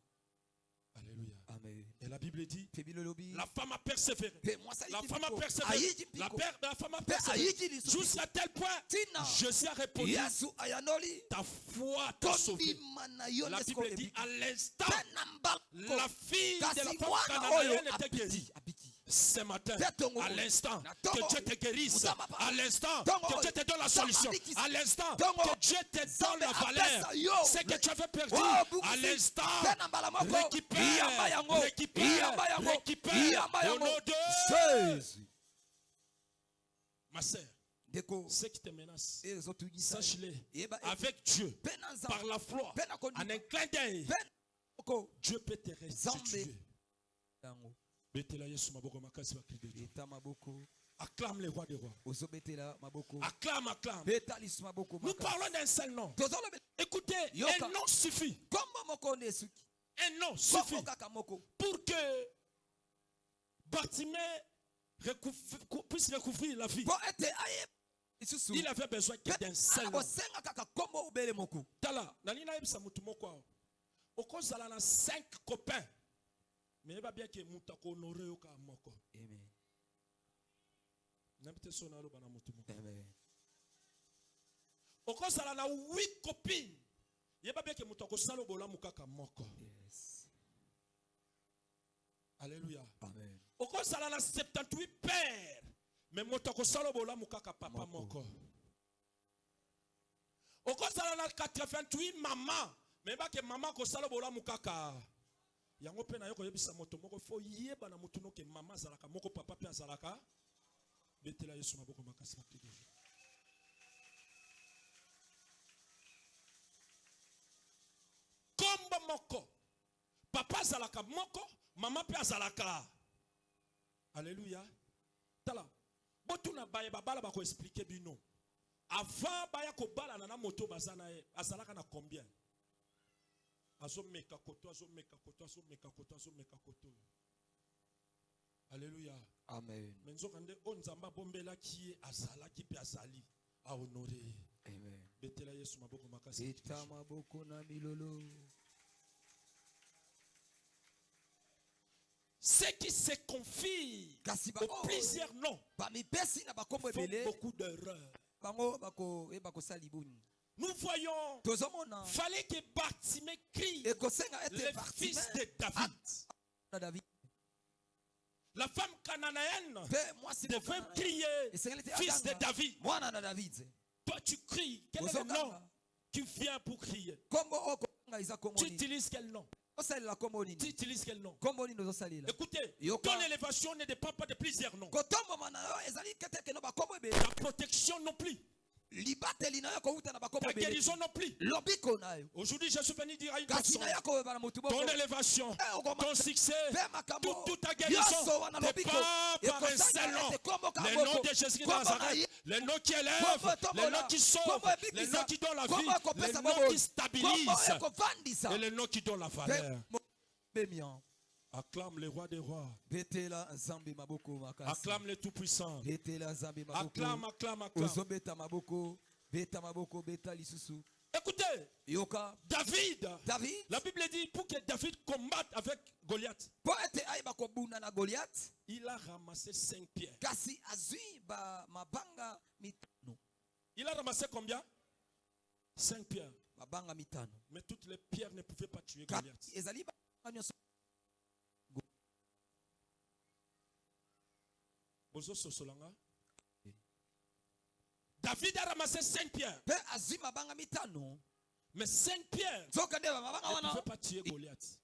Alléluia. Amen. Et la Bible dit, Febilobi. la femme a persévéré. La femme a La persévéré. La femme a persévéré. Jusqu'à tel point, Jésus a répondu, Yesu ayanoli. ta foi t'a sauvé. La Bible dit, à l'instant, la fille de la femme cananéenne était guérie. Ce matin, à l'instant que Dieu te guérisse, à l'instant que Dieu te donne la solution, à l'instant que Dieu te donne la valeur, ce que tu avais perdu, à l'instant, récupère au nom de Jésus. Ma sœur, ce qui te menace, sache-le, avec Dieu, par la foi, en un clin d'œil, Dieu peut te restituer. Acclame les rois des rois. Acclame, acclame. Nous parlons d'un seul nom. Écoutez, un nom suffit. Un nom suffit pour que Bartimée puisse recouvrir la vie. Il avait besoin d'un seul nom. Tala, nalina ebisa mutu moko. Okozala na 5 copains. Mais il va bien que mutako honoré au ka moko. Amen. N'habite son alo bana mutu moko. Amen. Okozala na 8 copines. Il va bien que mutako salo bola mukaka moko. Yes. Alléluia. Amen. Okozala na 78 pères. Mais mutako salo bola mukaka papa moko. Okozala na 88 maman. Mais il va que maman ko salo bola mukaka. Yango pe na yoko yebisa moto moko fo yeba na moto no ke mama zalaka moko papa pe azalaka betela Yesu maboko makasi makide. Komba moko papa zalaka moko mama pe azalaka. Alléluia. Tala botuna baye babala ba ko expliquer bino. Avant baya ko bala na moto bazana azalaka na combien? Azomeka koto. Alléluia. Amen. Menzokande onzamba bombela ki azala ki pe azali a honorer. Amen. Betela Yesu maboko makasi. Eta maboko na milolo. Ceux qui se confient aux plusieurs noms font beaucoup d'erreurs. Nous voyons, fallait que Bartimée crie le fils de David. La femme cananéenne devait crier fils de David. Toi tu cries, quel est le nom tu viens pour crier? Tu utilises quel nom? Tu utilises quel nom? Écoutez, ton élévation ne dépend pas de plusieurs noms. La protection non plus. Ta guérison non plus. Aujourd'hui, je suis venu dire à une personne, ton élévation, ton succès, toute ta guérison dépend par un seul nom. Le nom de Jésus de Nazareth, le nom qui élève, le nom qui sauve, le nom qui donne la vie, le nom qui stabilise et le nom qui donne la valeur. Acclame les rois des rois. Acclame les tout-puissants. Acclame, acclame, acclame. Écoutez, yoka David, David la Bible dit pour que David combatte avec Goliath, po ete aiba kobuna na Goliath il a ramassé 5 pierres. kasi azwi ba mabanga mitano. Il a ramassé combien? 5 pierres. Mabanga mitano. Mais toutes les pierres ne pouvaient pas tuer Ka- Goliath. ezali ba nyonso Bozo Sosolanga. David a ramassé 5 pierres. pe azwi mabanga mitano. Mais 5 pierres Zoka nde ba mabanga ne pouvaient wana. pas tuer Goliath.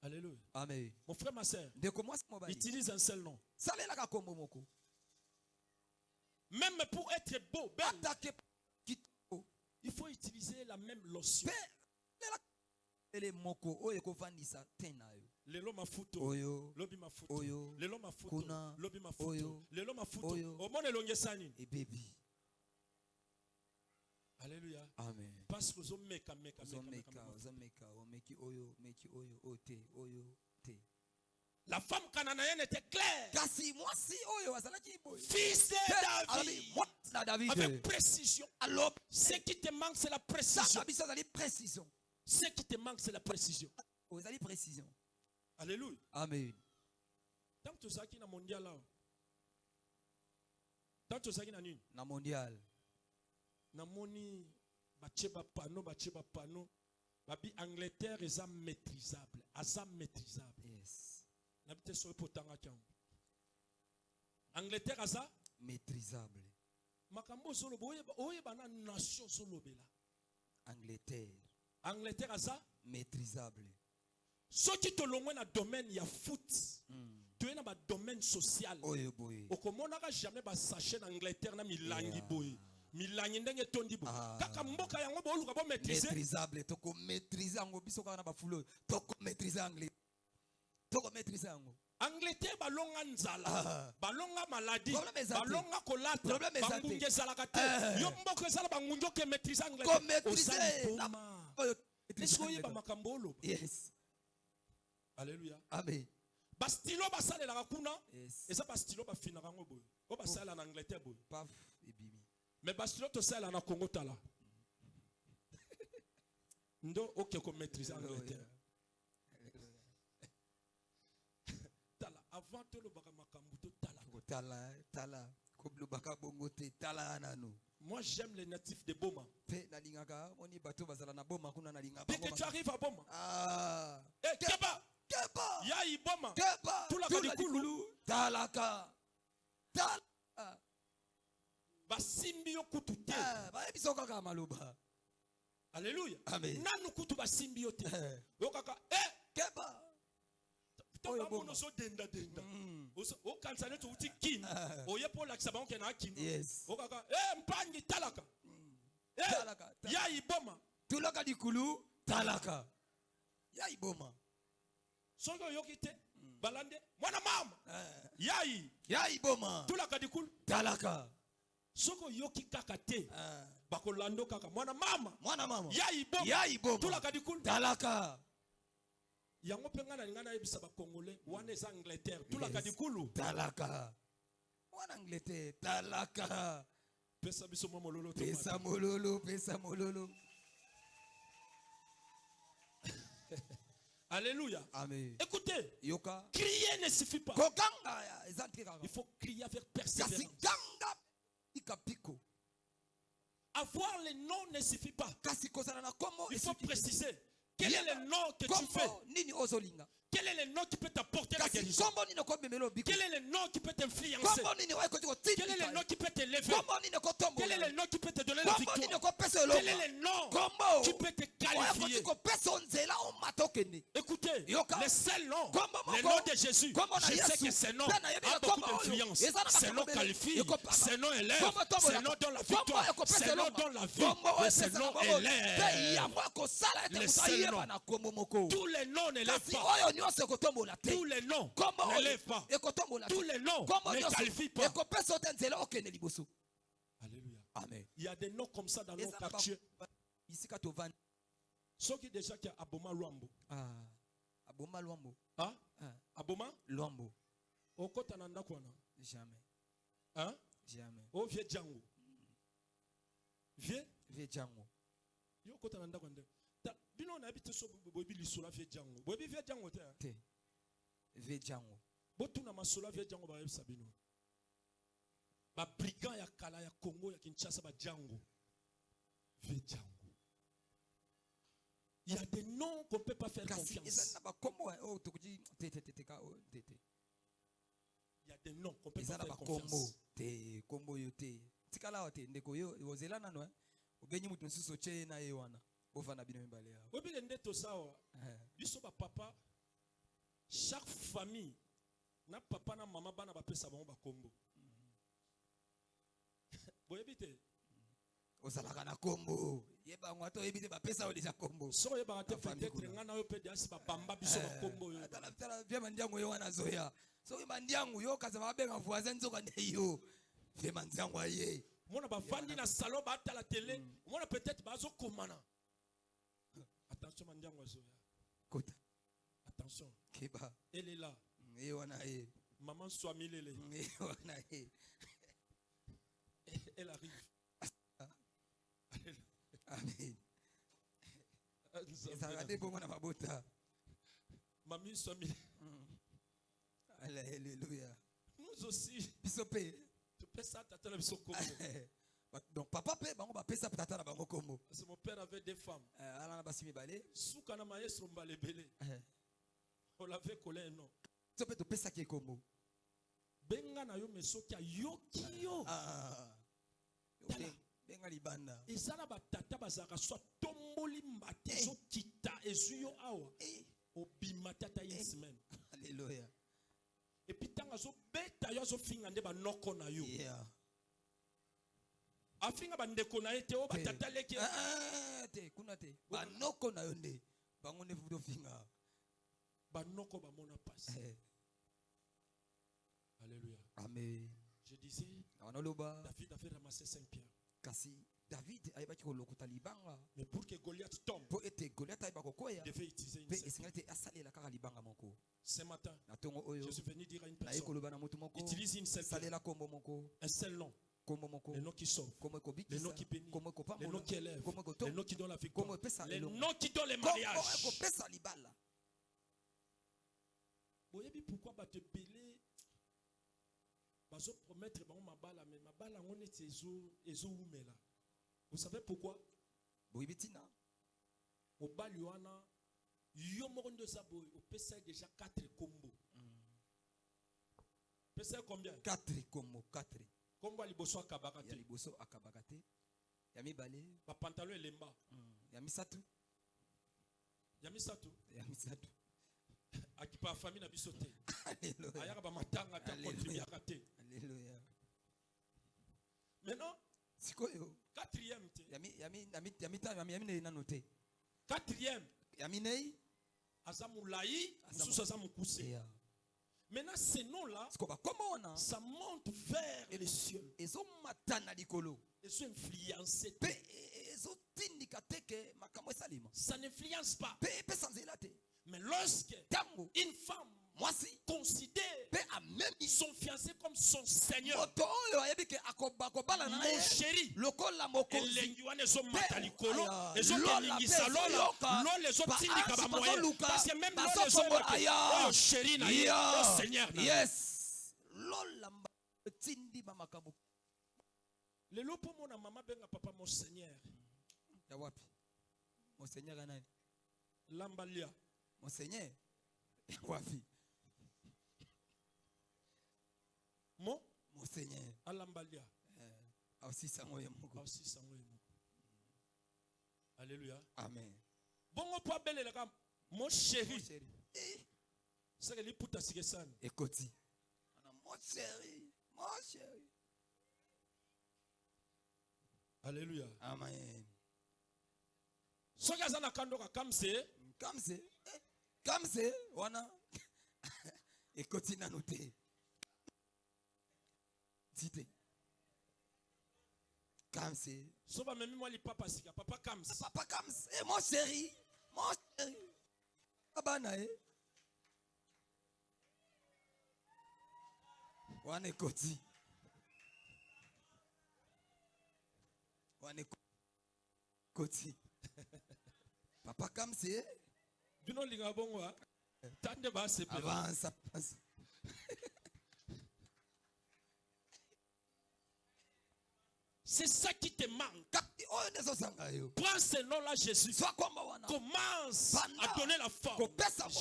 Alléluia. Amen. Mon frère, ma soeur, Ndeko mwasi mobali. utilise un seul nom. Salelaka kombo moko. Même pour être beau, belle, Atake kitoko. il faut utiliser la même lotion. Pe lela ele moko oyo kovandisa tena yo. Lelo mafuto, Oyo lobi mafuto, oyo lelo mafuto, kuna, lobi mafuto, oyo, lelo mafuto. oyo. Omone longesani. e baby. Alléluia. Amen. Parce que zo meka. Ozomeka omeki oyo ote oyo te. La femme cananéenne était claire. Kasi mwasi oyo azalaki boy. Fils de David. Na David. Avec précision. Alors, Ce qui te manque, c'est la ça précision. biso azali précision. Ce qui te manque, c'est la précision. Ozali précision. Alléluia. Amen. Tant que tu sais qu'il y a mondial là. Tant que tu sais qu'il y a nini. Na mondial. Na moni bacheba pano. Babi Angleterre est maîtrisable. Asa maîtrisable. Yes. N'habite sur le potanga kiam. Angleterre asa Maîtrisable. makambo solo oye bana nation solo bela. Angleterre. Angleterre asa Maîtrisable. ce qui te longwe na domaine ya foot. Tu es dans le domaine social. Oyo boy. Okomonaka jamais ba sachet d'Angleterre na milangi Yeah. boy. Milangi ndenge tondi boy. Ah. Kaka mboka yango bo luka bo maîtriser. Maîtrisable. Toko maîtriser ango biso kana ba fulo. Toko maîtriser anglais. Toko maîtriser ango. Angleterre balonga nzala. Ah. Balonga maladie. Problème ezate. Balonga kolata. Problème ezate. Bangunge ezalaka te. Eh. Yo mboka ezala bangunge ke maîtriser Ko Angleterre. maîtriser. Osali Na- boma. Oyo Est-ce maîtriser ba anglais. makambo oloba? Yes. Alléluia. Amen. Ba stilo basalelaka kuna. Yes. Eza ba stilo bafinaka ngo boy. O basala na Angleterre boy. Paf ebimi. Mais bastilo to sala na Congo tala. Ndo oke ko maîtriser Angleterre. Tala avant to lo baka makambu to tala. Tala koblo baka bongo te tala nanu. Moi j'aime les natifs de Boma. Pe nalingaka oni bato bazala na boma kuna nalinga Dès que tu arrives à Boma, Ah. eh Keba, Keba. ya i Boma. Keba. Tula Tula kadikulu. dikulu. Talaka. Talaka. Basimbi yo kutu te. Bayebi so kaka maloba. Alléluia. Amen. Nanu kutu basimbi yo te. Eh. Yo kaka Keba. Oyo Oyo Boma. bomo so denda. O kansane to uti kin. Oye po lakisa bango ke na kin. Yes. O kaka mpangi talaka. Talaka. Ya i Boma. Tulaka dikulu. Talaka. Ya iboma. Soki oyoki te balande mwana mama yai Ya iboma. tulaka dikulu Talaka. soki oyoki kaka te bakolando kaka mwana mama Mwana mama. yai boma Ya iboma. tulaka dikulu Talaka. yango mpe ngai na linga nayebisa bakongolais wana eza Angleterre tulaka dikulu Talaka. Mwana Angleterre. Talaka. pesa biso mwa mololo to Pesa mololo. Pesa mololo. Alléluia. Amen. Écoutez, Yoka. crier ne suffit pas. Kokanga ya ezanti kaka. Il faut crier avec Kasi persévérance. ganga ikapiko. Avoir les noms ne suffit pas. Kasi kozala na komo Il faut esuki. préciser quel est le nom que tu fais. Kombo nini ozolinga. Quel est le nom qui peut t'apporter la Kasi guérison. kombo nini komemelo biko. Quel est le nom qui peut t'influencer. Kombo nini oye kotiko tindi. Quel est le nom qui peut t'élever. Kombo nini kotombo. Quel est le nom qui peut te donner la Kombo nini victoire. kopesa Quel elonga. est le nom Kombo. qui peut te Oye qualifier. kotiko pesa nzela o matokende. Écoutez, Yoka. le seul nom, Kombo le moko. nom de Jésus, Kombo na je sais Yesu. que ce nom Pena yebi a na beaucoup kombo oyo. d'influence. Eza na Ce nom makambo qualifie, ekopama. ce nom élève, Kombo tombo ce na- nom donne la Kombo victoire, ekopesa ce nom elonga. donne la vie, Kombo oyo et ce epesa nom kombo oyo. Pe élève. yango ekosala ete Le moto seul ayeba nom. na kombo moko. Tous les noms n'élèvent Kasi pas. oyo nyonso ekotombola te. Tous les noms Kombo oyo n'élèvent pas. ekotombola te. Tous les noms Kombo ne nyonso qualifient pas. ekopesa ote nzela okende liboso. Alléluia. Amen. Il y a des noms comme ça dans nos Ezala ba- quartiers. Isika tovandi. Ceux qui déjà qui a Aboma Luambo. Aboma Luambo. Hein? Ah, Aboma? Luambo. Okota nanda kwana. Jamais. Hein? Jamais. Oh, vieux Django. Vieux? vie jango Yo kota na ndako ndeko. Bino na habite so boyebi lisolo vie jango. Boyebi vie jango te. te vie jango Botuna masolo vie jango ba yebisa bino. Ba brigand ya kala ya Congo ya Kinshasa ba jango. Vie jango. Il y a des noms qu'on ne peut pas faire kasi confiance. ezali na bakombo oyo tokuti te Il y a des noms qu'on ne peut eza pas na faire bakombo confiance. te kombo yo te tikala awa te ndeko yo ozela nano obenyi mutu mosusu otie na ye wana bofanda bino mibale yawo Oui, bien, ndeto sawa. Biso ba papa, chaque famille, na papa na maman bana ba pesa bango ba kombo. Boyebi te. ozalaka na kombo yebango ata oyebi te bapesa yo deja kombo So yeba te Na famille peut-être kuna. ngana yo pe diasi ba bamba biso ba kombo yo. tala vya mandiango yo wana zoya soki mandiango yo kaza babenga voisin nzoka nde yo vya mandiango aye Mona ba vandi na salon ba ta la télé, mona peut-être ba zo komana. Attention mandiango zo ya. kota Attention. keba Elle est là. ye wana ye Maman soit milele. ye wana ye Elle arrive. amen ezalaka nde bongo na mabota Mamie soit milele. alleluya Nous aussi, biso mpe tu peux ça tata la biso kombo. donc papa mpe bango bapesa tata na bango kombo Parce que mon père avait des femmes. ala na basi mibale Souka na maestro mbalebele. On l'avait collé un nom. so mpe topesaki ye kombo Benga na yo mesoki yoki yo. Tala. benga libanda Ezala batata bazaka soit tomboli mbate so kita ezuyo awa. Obima tata une semaine. alleluya Et puis tanga zo beta yo zo finga nde ba noko na yo. yeah Afinga ba ndeko na ete o batata leki. te kuna te banoko na yo nde bango nde tofinga Ba noko ba mona passe. Alléluia. amen Je disais awanoloba David avait ramassé 5 pierres. kasi david ayebaki kolokota libanga Mais pour que Goliath tombe, mpo ete goliath ayeba kokwea il devait utiliser une mpe seule. esengeli te asalela kaka libanga moko Ce matin, na ntongo oyo je suis venu dire à une naye personne, koloba na motu moko utilise une seule pierre, salela kombo moko un seul nom, kombo moko le nom qui sauve, kombo le ekobikisa nom qui bénit, kombo le nom ekopambola qui élève, kombo le ekotonga nom qui donne la kombo victoire, epesa le elongo nom qui donne les kombo mariages. ekopesa libala Vous voyez pourquoi bah te belé, bah zo promettre bah on mabala mais mabala on est ezo umela. Vous savez pourquoi? boyebi ntina Au baluana, yo morondo sabo, au pesa déjà 4 combos. Pesa combien? 4 kombo 4 Combo aliboso ya akabakate. liboso akabaka te ya mibale Ba pantalon elemba. ya misatu Yamisatu. ya misatu Akipa famille na biso te. alleluya Ayaka ba matanga ta Alléluia. contribuer te. alleluya Maintenant, sikoyo quatrième te. ya mitano ya minei nano te Quatrième, ya minei Azamulaï, Moussous Azamukuse. eya Maintenant, ces noms-là, siko bakombo wana ça monte vers les cieux. ezomata na likolo Ils sont influencés. mpe ezotindika teke makambo esalema Ça n'influence pas. mpe epesa nzela te Mais lorsque ntango une femme mwasi considère mpe amemi son fiancé comme son Seigneur, moto oyo ayebi ke akobala na mon ye chéri, lokola mokonzi elengi wana ezomata likolo, Aya, ezokelingisa lola pe lola, ezoyoka, lola ezotindika baasi bamoye. bazoluka, Parce que même lola basosongola, ezomata, aya. oyo chéri na ye, Yeah. oyo Seigneur na ye. yes lola etindi bamakambo Lelo po mona mama benga papa mon Seigneur. ya wapi monseigneur nani Lambalia. monseigneur ya wapi Mo monseigneur alambalia. ausisango ye moko Aussi sango emo. Alléluia. amen Bongo po abelela ka mon chéri. chéri C'est que li puta sikesana. ekoti ana mon chéri Alléluia. amen Soki aza na kando ka kamse, kamse wana ekoti nano te tite kamse so ba memi mwa lipapa sika, papa kamse. papa kamse mon chéri abana wana ekoti wana ekoti Koti. Papa Kamse. Bino linga bongo. Tande ba sepela. Avance. C'est ça qui te manque. Prends ce nom-là, Jésus. Commence à donner la forme.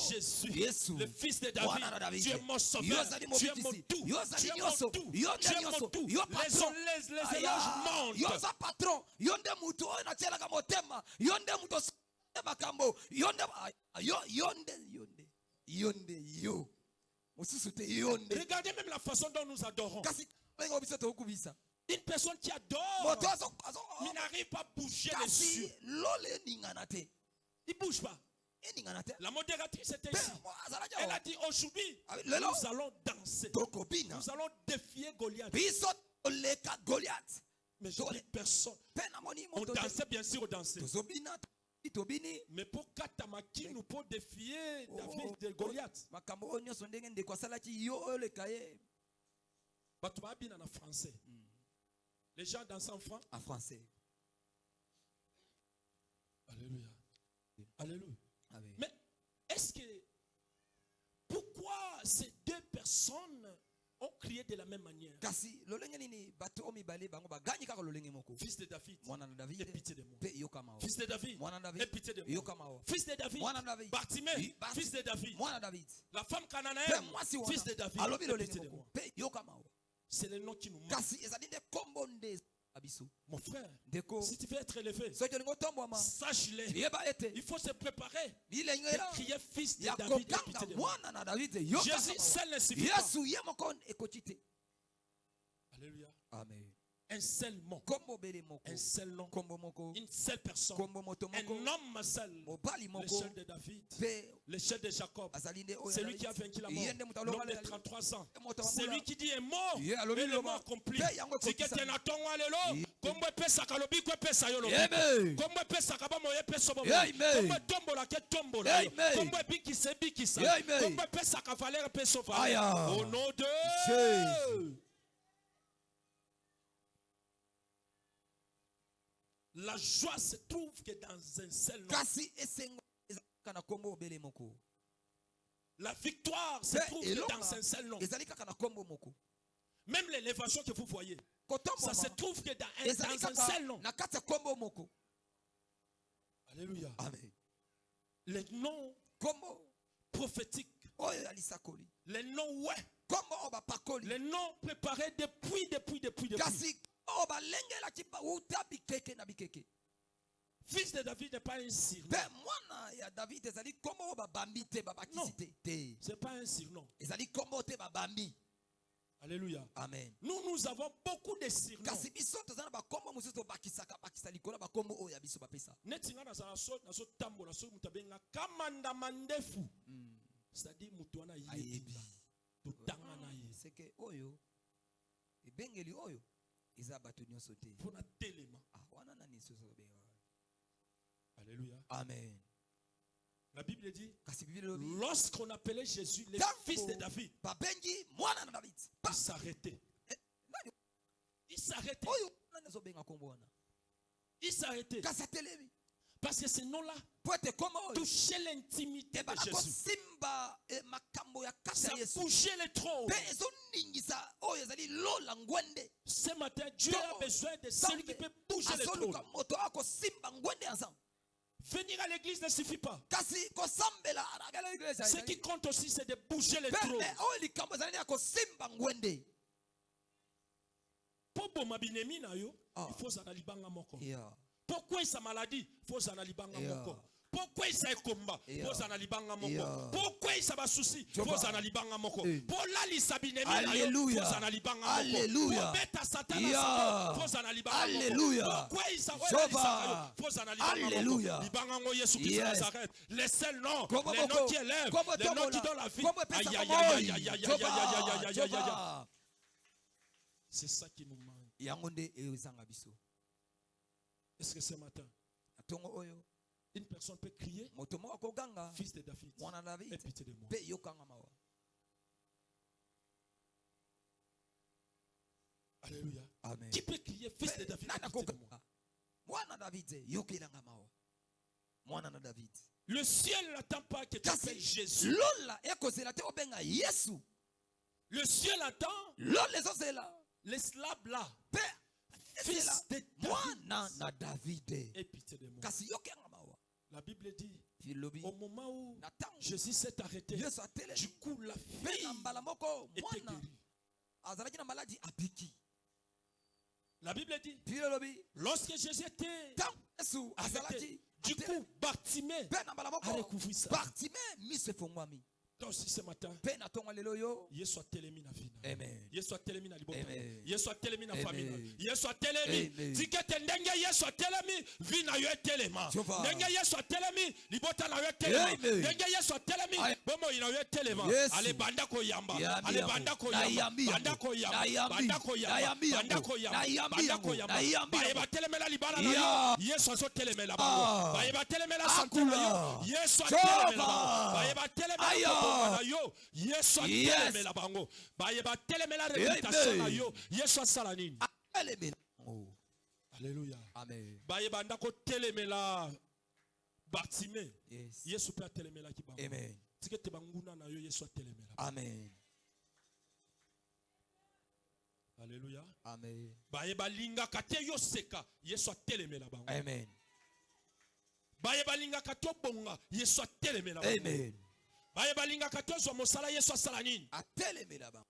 Jésus, le fils de David. Tu es mon sauveur. Tu es mon tout. Tu es mon tout. Tu es mon tout. Les éloges montent. Patron. Yonde mutu na tela kama tema. Yonde mutu makambo. Regardez même la façon dont nous adorons. Une personne qui adore, il n'arrive pas à bouger les yeux. Il ne bouge pas. La modératrice était ici. Elle a dit aujourd'hui, nous allons danser. Nous allons défier Goliath. Mais je dis personne. On dansait bien sûr, on dansait. Mais pour Katamaki, nous pouvons défier David de Goliath. En français. Les gens dansent en français. Alléluia. Alléluia. Amen. Mais est-ce que pourquoi ces deux personnes ont crié de la même manière? Fils de David, aie pitié de moi. Fils de David, aie pitié de moi. Fils de David, Bartimée, fils de David. La femme cananéenne, fils de David, aie pitié de moi. C'est le nom qui nous manque. Mon frère, si tu veux être élevé, sache-le. Il faut se préparer. Et crier fils de David, pitié de moi. Jésus seul ne suffit pas. Alléluia. Amen. Un seul mot, un seul nom, une seule personne, un homme seul, le chef de David, le chef de Jacob, c'est lui qui a vaincu la mort, l'homme de 33 ans, c'est lui qui dit un mot, et le mot accompli. Si quelqu'un a ton allélo, comme pesa kalobi ko pesa yolo, comme pesa kabamo ye peso bobo, comme tombola ke tombola, comme biki se biki sa, comme pesa kavalere peso valere, au nom de Jésus. La joie se trouve que dans un seul nom. La victoire se trouve que dans un seul nom. Même l'élévation que vous voyez, ça se trouve que dans un seul nom. Alléluia. Amen. Les noms prophétiques, les noms les noms préparés depuis. Fils de David n'est pas un surnom. Non, c'est pas un surnom. Alléluia. Amen. Nous avons beaucoup de surnoms. C'est-à-dire mutuana yebi. C'est que oyo ebengeli oyo eza bato nyonso te. Pona telema. Alléluia. Amen. La Bible dit, lorsqu'on appelait Jésus le fils de David, il s'arrêtait. Il s'arrêtait. Il s'arrêtait. Parce que ce nom-là touchait l'intimité de Jésus. Ça bougeait les trônes. Ce matin, Dieu a besoin de celui qui peut bouger les trônes. Venir à l'église ne suffit pas. Ce qui compte aussi, c'est de bouger les trônes. Pour Bomabinemi na yo, il faut ça libanga moko. Pourquoi sa maladie, il faut ça libanga moko. Pourquoi ça combat, il faut ça libanga moko. Pourquoi ça va souci, il faut ça libanga moko. Pour la lisabinemi na yo, il faut ça libanga moko. Pour beta satana, il faut ça libanga moko. Pourquoi ça va, il faut ça libanga moko. Libanga ngo Yesu Christ Nazareth. Les seuls noms, les noms qui élèvent, les noms qui donnent la vie. Aïe aïe aïe aïe aïe aïe aïe aïe. C'est ça qui nous manque. Est-ce que ce matin, une personne peut crier, fils de David, aie pitié de moi. Alléluia. Amen. Qui peut crier, fils de David, aie pitié de moi? mwana David yokelanga mawa mwana na David Le ciel n'attend pas que tu kasi appelles Jésus. lola ekozela te obenga Yesu Le ciel attend lola ezozela l'esclave là, pe fils ezela de David. mwana na David Aie pitié de moi. kasi yokelanga mawa La Bible dit, filobi au moment où na tango Jésus s'est arrêté, Yesu atele du coup la pe fille na mbala moko était mwana guérie. azalaki na maladi abiki La Bible dit, filobi lorsque Jésus était tango Yesu arrêté, azalaki du coup Bartimée pe na mbala a moko recouvert ça. Bartime miso efongwami Toi aussi ce matin, pe na tongo lelo yo Yesu atelemi na vie. amen Yesu atelemi na libota. Amen. Yesu atelemi na Amen. famille. Yesu atelemi. Amen. Tikete ndenge Yesu atelemi, vie na yo etelema. Jova. Ndenge Yesu atelemi, libota na yo etelema. Amen. Ndenge Yesu atelemi, Ay- bomo ina yo etelema. Yesu. Ale banda ko yamba. Yambi Ale yango. banda ko Na yamba. yambi Banda yango. ko yamba. Na yambi. Banda ko Na yamba. yambi Banda yango. ko yamba. Na yambi Banda yango. ko yamba. Na yambi Baye yango. batelemela libala na Ya. yo. Yesu aso telemela Ah. bango. Baye batelemela santé na yo. Akula. Yesu Jova. atelemela bango. Baye batelemela Aya. kopoma na yo. Yesu Yes. atelemela bango. Baye batelemela réputation na yo. Yesu asala nini? elemela Alléluia. amen Baye banda ko telemela Bartimée. yes Yesu pe atelemela ki bango. amen Tikete banguna na yo Yesu atelemela. amen Alléluia. amen Baye balinga kate yo seka Yesu atelemela bango. amen Baye balinga kate bonga Yesu atelemela bango. amen Baye balinga kate zo mosala Yesu asala nini? atelemela bango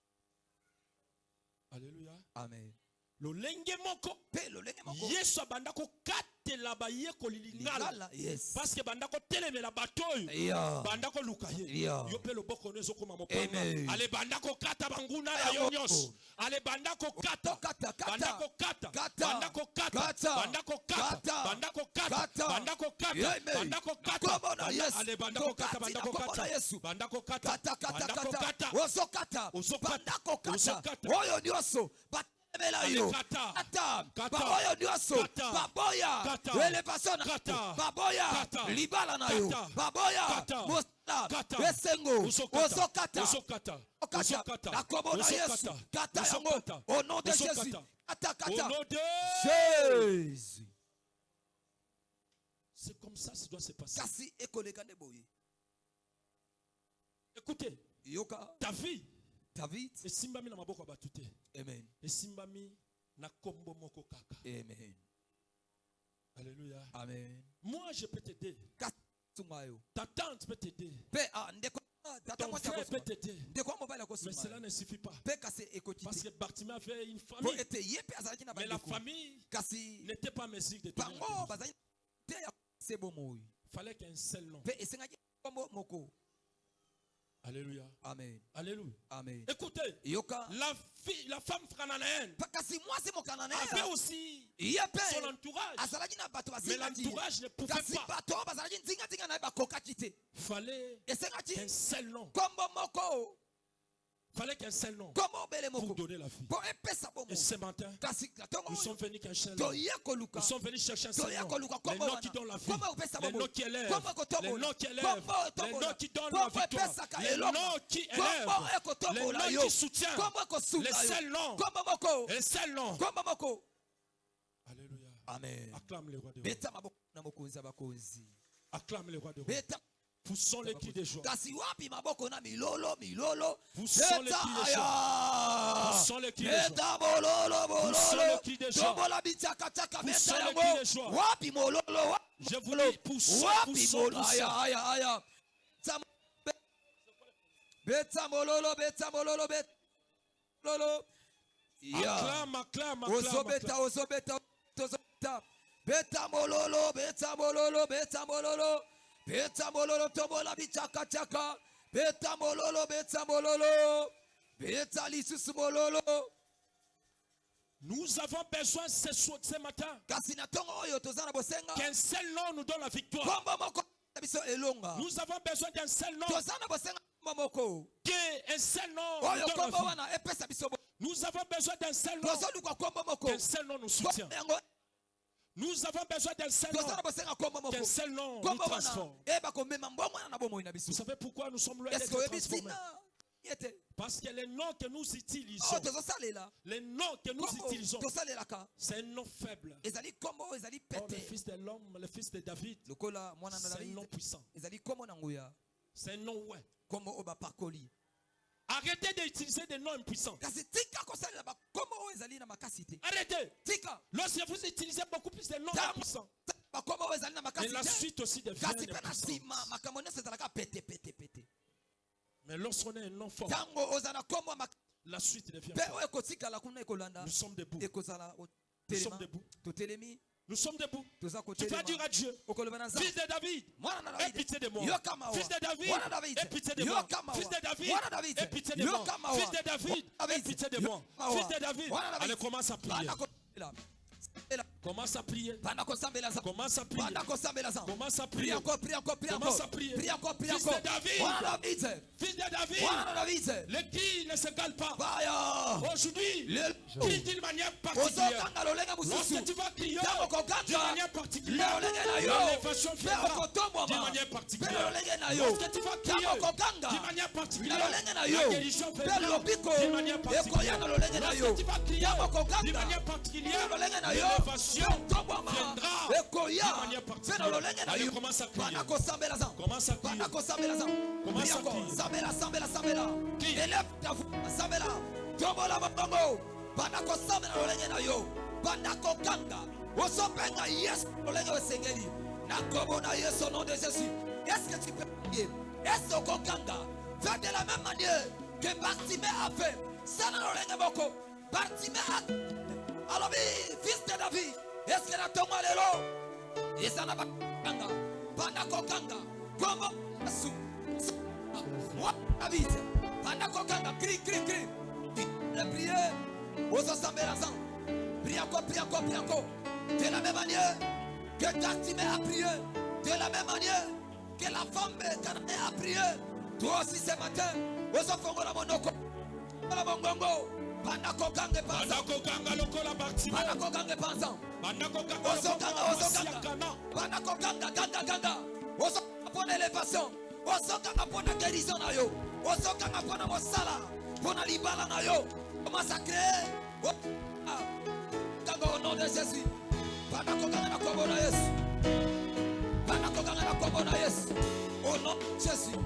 Alléluia. amen Lolenge moko pe lolenge moko Yesu abanda ko katela bayekoli lingala. lingala yes Parce que banda ko telemela bato oyo. ya Banda ko luka ye. Ya. Yo pe loboko no ezokoma mopanga. Amen. Ale banda ko kata banguna na yo nyonso. Ale banda ko kata. Kata, kata. Banda ko kata. Kata. Banda ko kata. Kata. Banda ko kata. Kata. Banda ko kata. Kata. Banda ko kata. Amen. Banda ko kata. Nakombo na Banda- Yesu. Ale banda ko kata. Banda ko Nakombo na kata. Yesu. Banda ko kata. kata kata Banda ko kata kata. ozokata Ozokata. bandako kata Ozokata. oyo nyonso batelemela Ale yo kata. kata Kata. ba oyo nyonso Kata. baboya Kata. elevation na Kata. yo baboya Kata. libala na yo Kata. baboya Kata. mosala Kata. esengo ozokata Ozokata. okata nakombo na Yesu kata yango Ozokata. au nom de Ozokata. Jésus kata Au kata nom de Jésus C'est comme ça doit se passer. kasi ekoleka nde boye Écoutez, yoka ta vie David esimbami na maboko ya bato te. amen Esimbami na kombo moko kaka. amen Alléluia. amen Moi, je peux t'aider. katunga yo Ta tante peut t'aider. pe ndeko tata Ton mwasi frère peut akosoma t'aider. ndeko mobali Mais cela akosoma ne suffit pas. pe kasi ekoti Parce te que Bartimée avait une po famille. ete ye mpe azalaki na Mais la bandeko famille kasi n'était pas mesure de donner la bango bénédiction. bazalaki te ya se bomoi Il fallait qu'un seul nom. pe esengaki kombo moko Alléluia. amen Alléluia. amen Écoutez, yoka la femme cananéenne kasi mwasi avait mokananea aussi ye son mpe entourage. azalaki na bato Mais basingaki l'entourage ne pouvait kasi pas. bato oyo bazalaki nzingazinga na ye bakokaki te Il fallait esengaki qu'un seul nom. kombo moko Il fallait qu'un seul nom kombo obele pour moko donner la vie. po epesa bomo Et ce matin, kasi na ntongo nous sommes oyo venus qu'un seul nom. toye koluka Nous sommes venus chercher un seul toye nom. koluka Les kombo noms wana qui donnent la vie. kombo opesa Les bomo noms qui élèvent. kombo Les ekotombola noms qui élèvent. kombo Les etombola noms qui donnent la kombo victoire. epesaka Les elonga noms qui kombo élèvent. Les ekotombola noms yo qui soutiennent. kombo ekosunga Les yo seuls noms. kombo moko Un seul nom. kombo moko Alléluia. amen Acclame le roi de rois. beta maboko na mokonzi ya bakonzi Acclame le roi de rois. beta Poussons les cris de joie. kasi wapi maboko na milolo milolo Poussons les cris de joie. aya Poussons les cris de joie. beta bololo Poussons bololo les cris de joie. tombola bitakataka Poussons beta les cris de yango joie. wapi mololo Je vous dis, poussons, wapi poussons, mololo poussons. aya aya aya beta mololo beta mololo beta mololo ya Acclame, acclame, acclame. ozobeta acclame. ozobeta ozobeta beta mololo beta mololo beta mololo beta mololo tombola bichakachaka beta mololo beta lisusu mololo Nous avons besoin ce matin kasi na ntongo oyo toza na bosenga qu'un seul nom nous donne la victoire. kombo moko na biso elonga Nous avons besoin d'un seul nom. toza na bosenga kombo moko Un seul nom oyo nous donne kombo la vie. wana epesa biso Nous avons besoin d'un seul nom. tozoluka kombo moko Qu'un seul nom nous soutient. kombo yango Nous avons besoin d'un seul toza nom. na bosenga kombo moko Qu'un seul nom nous kombo wana transforme. eba komema mbongo na bomoi na biso Vous savez pourquoi nous sommes loin est-ce d'être que oyebi transformés? ntina Parce que les noms que nous utilisons, les noms que nous utilisons, c'est un nom faible. Or, le fils de l'homme, le fils de David, c'est un nom puissant. C'est un nom ouais. Arrêtez d'utiliser des noms impuissants. Arrêtez. Lorsque vous utilisez beaucoup plus de noms impuissants, et la suite aussi devient impuissante. Mais lorsqu'on a un nom fort, la suite devient forte. Nous sommes debout. Nous sommes debout. Nous sommes debout. Tu vas dire à Dieu, fils de David, aie pitié de moi. Fils de David, aie pitié de moi. Fils de David, aie pitié de moi. Fils de David, aie pitié de moi. Fils de David, allez, commence à prier. Commence à prier. Commence à prier. Commence à prier. Commence à prier. Fils de David. Fils de David. Le qui ne s'égale pas. Aujourd'hui, qui d'une manière particulière. Lorsque tu vas crier d'une manière particulière, l'élévation viendra d'une manière particulière. Lorsque tu vas crier d'une manière particulière, la guérison viendra d'une manière particulière. Lorsque tu vas crier d'une manière particulière, l'élévation viendra d'une manière particulière. Allez, commence à crier. Commence à crier. Commence à crier. Élève ta voix, Sambela. Tombola mabongo. Bandako sambela lolenge na yo. Bandako kanga. Osopenga yes lolenge osengeli. Nakobo na yes au nom de Jésus. Est-ce que tu peux prier? Est-ce que kanga fait de la même manière que Bartimée a fait? Ça n'a lolenge boko. Bartimée a. Alors fils de David. Est-ce que la tombe lelo? Et ça n'a pas kanga. Bandako kanga. Comment asu? What David? Bandako kanga. Cri. La prière, aux assemblées ensemble. Prie encore. De la même manière que Bartimée a prié, de la même manière que la femme Canané a prié. Toi aussi ce matin, aux enfants la monoko, la mongongo, Bandako kanga panza. Bandako kanga lokola Bartimée. Bandako kanga panza. Bandako kanga. Bandako kanga. Aux pour l'élévation. Aux kanga pour la guérison na yo. Aux kanga pour la mosala. Pour la libala na yo. Commence à créer. Au nom de Jésus. Banakogana kombo na Yesu. Banakogana kombo na Yesu. Au nom de Jésus.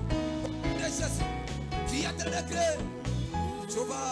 De Jésus. Qui a été créé. Jova.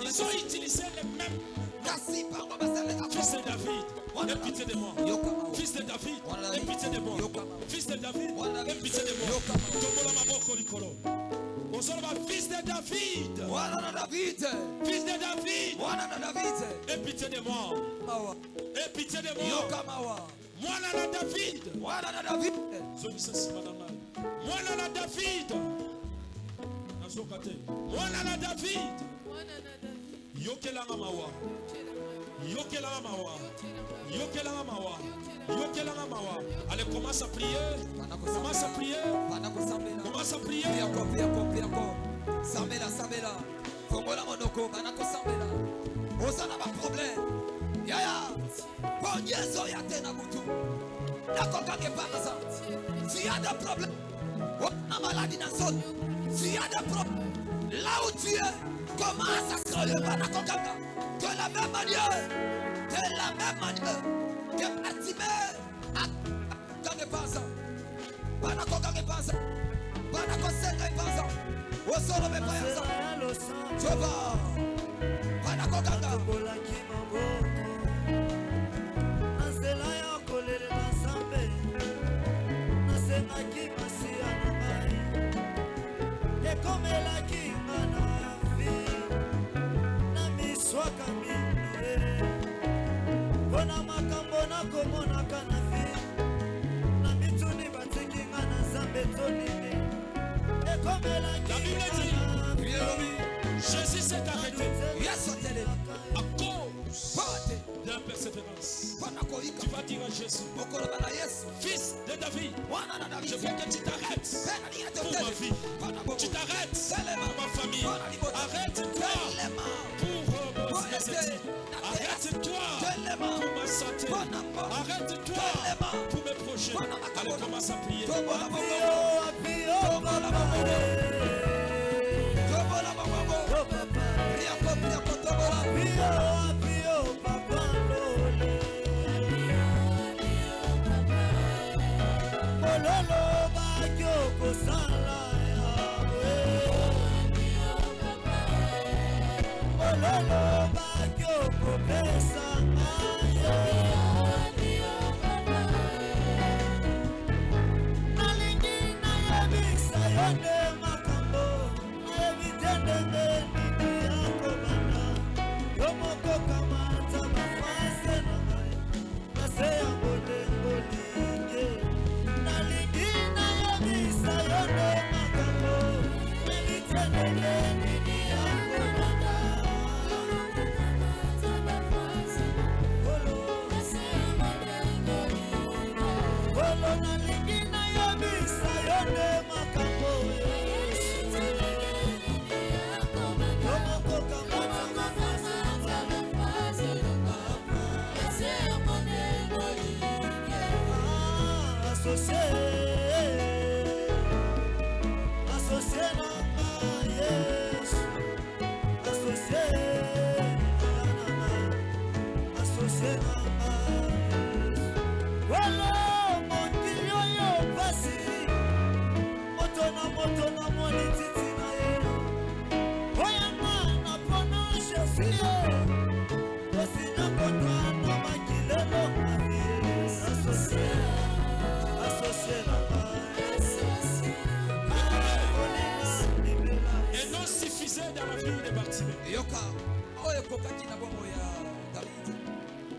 Ils ont utilisé les mêmes. Fils de David, aie pitié de moi. Fils de David, aie pitié de moi. Fils de David, aie pitié de moi. Fils de David, fils de David, aie pitié de moi. Aie pitié de moi. Moi la David. Moi la David. Moi la David. Yokelanga mawa. Allez, commence à prier. Commence à prier. Commence à prier. Prie encore. Samela. Fongola monoko, banako samela. Osana ba problème. Yaya. Bonyezo ya tena mutu. S'il y a des problèmes, on a maladie dans la zone. S'il y a des problèmes, là où tu es, commence à se relever. De la même manière, que Bartimée a gagné par ça. Gagné par ça. Gagné par ça. Au sol, mais pas ça. Tu vas. La Bible dit, Jésus s'est arrêté à cause de la persévérance. Tu vas dire à Jésus, fils de David, je veux que tu t'arrêtes pour ma vie. Tu t'arrêtes pour ma famille. Arrête-toi pour mes études. Arrête-toi pour ma santé. Arrête-toi pour mes projets. Allez, commence à prier.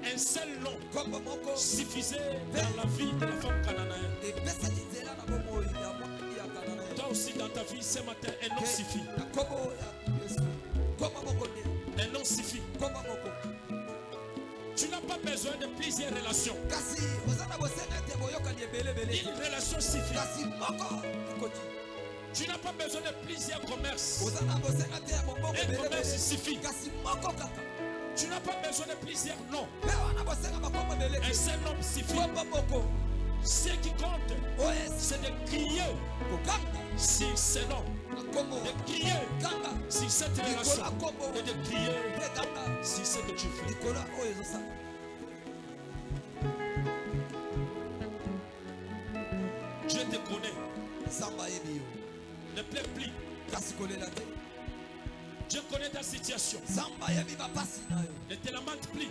Un seul nom suffisait dans la vie de la femme cananéenne. Toi aussi dans ta vie ce matin, un nom suffit. Un nom suffit. Tu n'as pas besoin de plusieurs relations. Une relation suffit. Tu n'as pas besoin de plusieurs commerces. Un commerce suffit. Tu n'as pas besoin de plusieurs noms. Un seul nom suffit. Ce qui compte, c'est de crier sur ce nom. De crier sur cette relation. Et de crier sur ce que tu fais. Dieu te connaît. Ne pleure plus. Dieu connaît ta situation. Ne te lamente plus.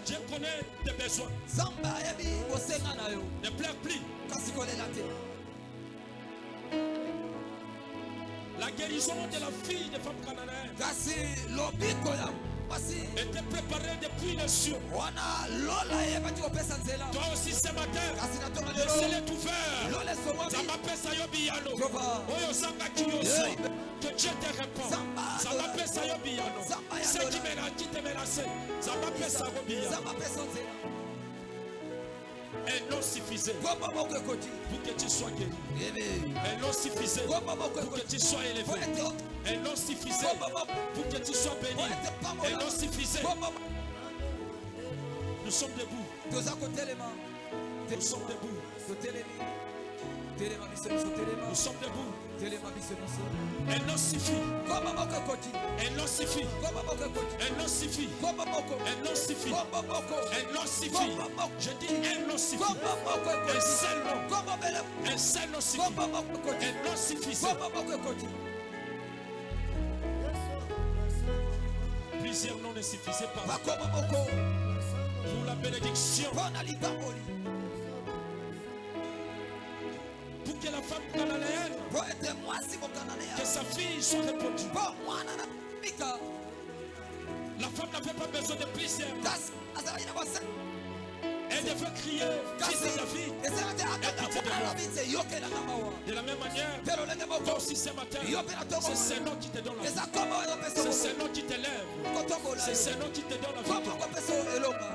Dieu connaît tes besoins. Ne pleure plus. La guérison de la fille de femme cananéenne était préparée depuis les cieux. Toi aussi ce matin, le ciel est ouvert. Ça m'appelle Sayobiano. Que Dieu te répond. Ça m'appelle Sayobiano. Ceux qui te menacent, ça m'appelle Sayobiano. Un nom suffisait pour que tu sois guéri. Un nom suffisait pour que tu sois élevé. Un nom suffisait pour que tu sois béni. Un nom suffisait. Nous sommes debout. toza kotelema Nous sommes debout. totelemi telema biso nyonso telema Nous sommes debout. telema biso nyonso Un nom suffit. kombo moko ekoti Un nom suffit. kombo moko ekoti Un nom suffit. kombo moko Un nom suffit. kombo moko Un nom suffit. Je dis un nom suffit. kombo moko Un ekoti seul nom. kombo bele Un seul nom suffit. kombo moko ekoti Un nom suffisant. kombo moko ekoti Plusieurs noms ne suffisaient pas bakombo moko pour la bénédiction. mpona libamboli Pour que la femme cananéenne, mpo ete mwasi mokananea que sa fille soit répondue. mpo mwana na mika La femme n'avait pas besoin de plusieurs. kasi azalaki na base Elle devait crier, fils kasi de David. esala te akanga mwana na bise yokelanga mawa De la même manière, mpe lolenge toi moko aussi ce matin, yo mpe na c'est tongo ce nom qui te donne la vie. eza kombo oyo C'est opesa ce nom qui t'élève. kotongola C'est ce yo nom qui te donne la kombo victoire. kopesa elonga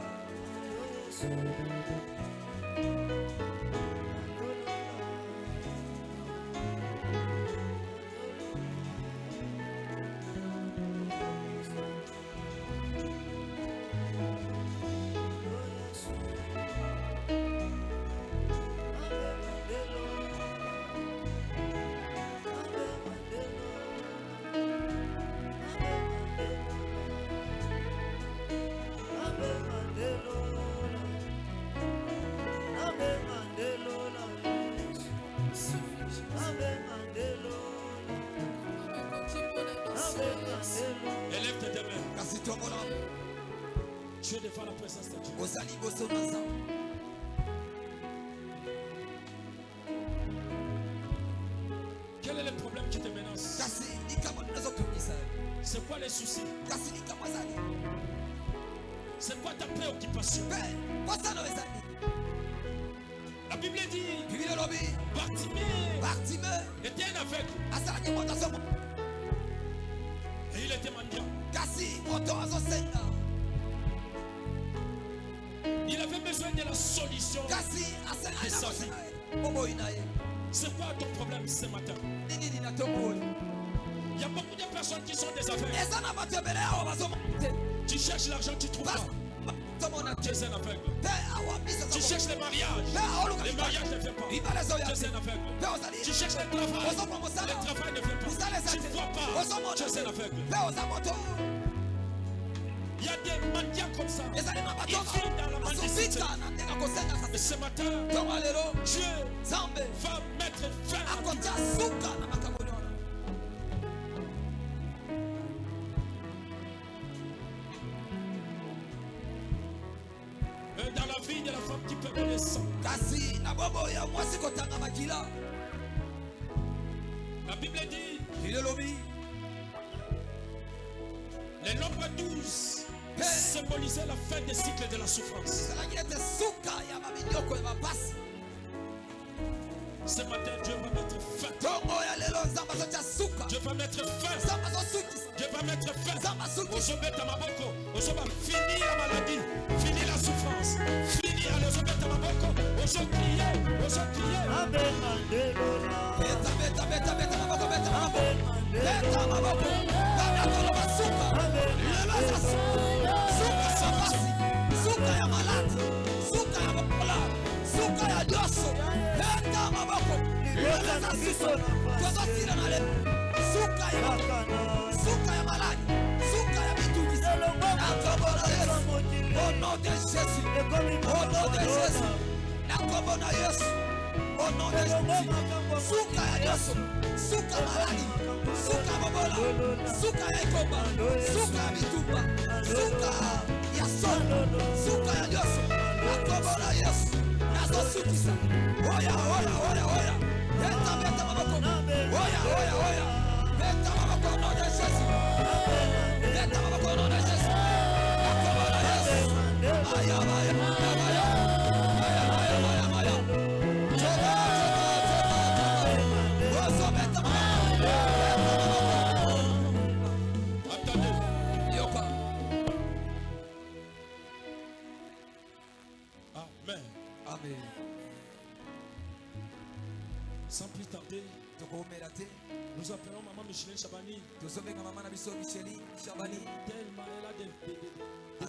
Élève tes deux mains. kasi tombola Tu es devant la présence de Dieu. ozali liboso na nzambe Quel est le problème qui te menace? kasi likambo nazotungisa C'est quoi les soucis? kasi likambo ezali C'est quoi ta préoccupation? mpe posano ezali La Bible dit, bibili elobi Bartimée bartime était un aveugle azalaki moto azomo et il était mendiant. kasi moto azosenga Il avait besoin de la solution. kasi asengai na kosenga ye bomoi na ye C'est quoi ton problème ce matin? nini na tomboli Il y a beaucoup de personnes qui sont des aveugles. eza na bato ebele awa bazomona te Tu cherches l'argent, tu trouves pas. tomona Tu te es un aveugle. mpe awa biso Tu cherches les mariages. mpe aoluka Les mariages ne viennent pas. libala ezoya Tu es te un aveugle. mpe ozali Tu cherches le travail. ozomona mosala Le travail ne vient mosala pas. eza Tu te ne vois pas. ozomona Tu es un te aveugle. mpe oza moto Il y a des mendiants comme ça. ezali na bato Ils vivent dans la mendicité. azobika na ndenge kosenga Et kasi ce matin, ntongo lelo Dieu nzambe va mettre fin à tout. akotia suka na makambo nyona Dans la vie de la femme qui peut donner sang. kasi na bombo ya mwasi kotanga makila La Bible dit, bibili elobi le nombre 12 symbolisait la fin des cycles de la souffrance. ezalaki ete suka ya baminyoko ya bapasi Ce matin, Dieu va mettre fin. ntongo ya lelo nzambe azotia suka Dieu va mettre fin. nzambe azosukisa Dieu va mettre fin. nzambe asukisa Ozobeta maboko. Ozoba fini la maladie. Fini la souffrance. Fini à l'ozobeta maboko. Ozocrier. Ozocrier. beta beta beta beta maboko beta maboko beta maboko banakoloba suka lelo eza suka ya basi suka ya maladi suka ya bokola suka ya nyonso beta maboko lelo eza suka tozosila na lelo suka ya maladi suka ya bitungisi nakomona yesu au nom de jésus au nom de jésus nakomona yesu au nom de jésus suka ya nyonso suka maladi suka bobola suka ya ekomba suka ya bitumba suka ya sono suka ya nyonso nakomona yesu nazosukisa oya oya oya oya beta beta maboko oya oya oya beta maboko au nom de jésus beta maboko au nom de jésus nakomona yesu aya aya aya aya aya aya Attendez. Amen. Amen. Sans plus tarder, nous appelons Maman Micheline Chabani. tozobenga mama na biso micheli shabani Tellement elle a des